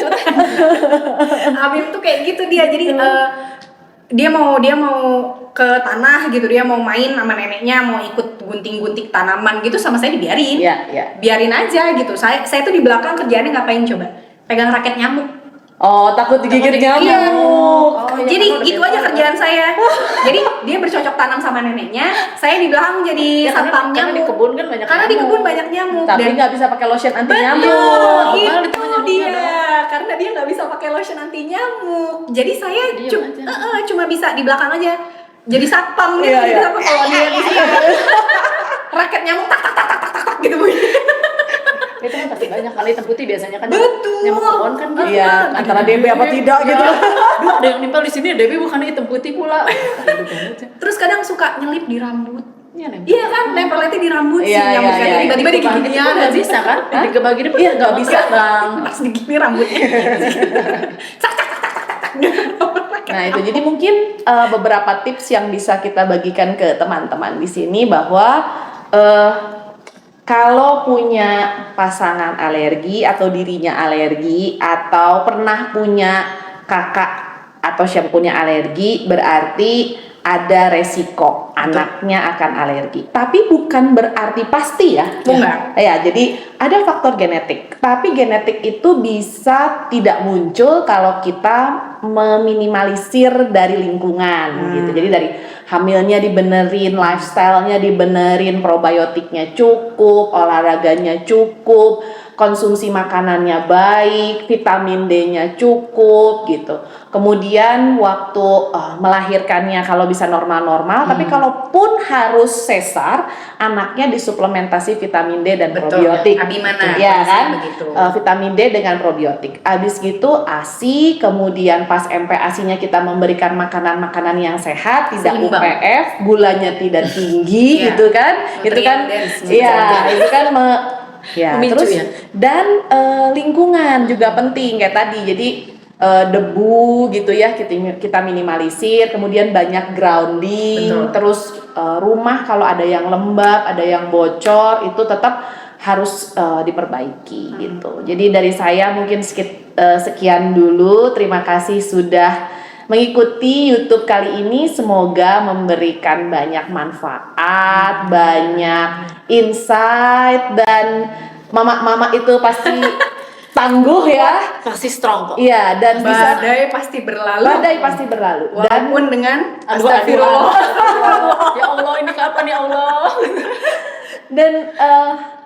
Abim tuh kayak gitu dia. Jadi dia mau ke tanah gitu, dia mau main sama neneknya, mau ikut gunting-gunting tanaman gitu, sama saya dibiarin. Iya. Biarin aja gitu. Saya tuh di belakang kerjaannya ngapain coba? Pegang raket nyamuk. Oh, takut digigit nyamuk. Oh, jadi gitu aja kerjaan saya. Jadi dia bercocok tanam sama neneknya, saya di belakang jadi satpam karena di nyamuk. kebun kan banyak Karena di nyamuk. kebun banyak nyamuk. Tapi dan nggak bisa pakai lotion anti nyamuk. betul, Malah di itu tengah nyamuknya dia. Karena dia nggak bisa pakai lotion anti nyamuk. Jadi saya Diam aja. cuma bisa di belakang aja. Jadi satpam gitu. Iya, Jadi iya. apa kalau dia di sini raket nyamuk tak tak tak tak tak tak gitu. Itu kan pasti banyak kali hitam putih biasanya kan. Betul. Nyamuk pohon kan gitu. Iya, antara DB apa tidak gitu. Duh, ada yang nempel di sini, DB bukan hitam putih pula. Terus kadang suka nyelip di rambut. Iya, nempel. Iya kan, nempelnya di rambut Iya, sih nyamuknya iya, iya. tiba-tiba di Itu ginian nggak bisa kan? Dibagi ini Iya, nggak bisa, Bang. pas di gini rambutnya. Nah, itu jadi mungkin beberapa tips yang bisa kita bagikan ke teman-teman di sini bahwa kalau punya pasangan alergi atau dirinya alergi atau pernah punya kakak atau siapa punya alergi, berarti ada resiko anaknya akan alergi. Tapi bukan berarti pasti ya. Enggak. Ya, jadi ada faktor genetik. Tapi genetik itu bisa tidak muncul kalau kita meminimalisir dari lingkungan gitu. Jadi dari hamilnya dibenerin, lifestyle-nya dibenerin, probiotiknya cukup, olahraganya cukup, konsumsi makanannya baik, vitamin D-nya cukup gitu. Kemudian waktu melahirkannya kalau bisa normal-normal, tapi kalaupun harus sesar, anaknya disuplementasi vitamin D dan Betul, probiotik. Abimana, Ya kan? begitu. Vitamin D dengan probiotik. Abis gitu ASI, kemudian pas MPASI-nya kita memberikan makanan-makanan yang sehat, tidak Seimbang. UPF, gulanya tidak tinggi Iya. gitu kan? Itu kan, Nutrient dense, iya, gitu. itu kan ya, Memicu terus ya. dan lingkungan juga penting kayak tadi. Jadi debu gitu ya kita minimalisir, kemudian banyak grounding. Betul. Terus rumah kalau ada yang lembab, ada yang bocor itu tetap harus diperbaiki gitu. Jadi dari saya mungkin sekian dulu. Terima kasih sudah mengikuti YouTube kali ini. Semoga memberikan banyak manfaat, banyak insight, dan mama-mama itu pasti tangguh ya. Pasti strong kok. Iya, dan bisa Badai pasti berlalu. badai pasti berlalu. Dan Walaupun dengan Aduh, astagfirullah. aduh. Ya Allah, ini kapan ya Allah? dan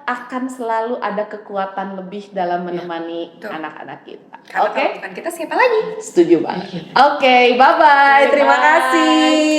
akan selalu ada kekuatan lebih dalam menemani Betul. anak-anak kita. Karena Oke? kalau bukan kita siapa lagi? Setuju banget. Oke, bye-bye. Terima kasih.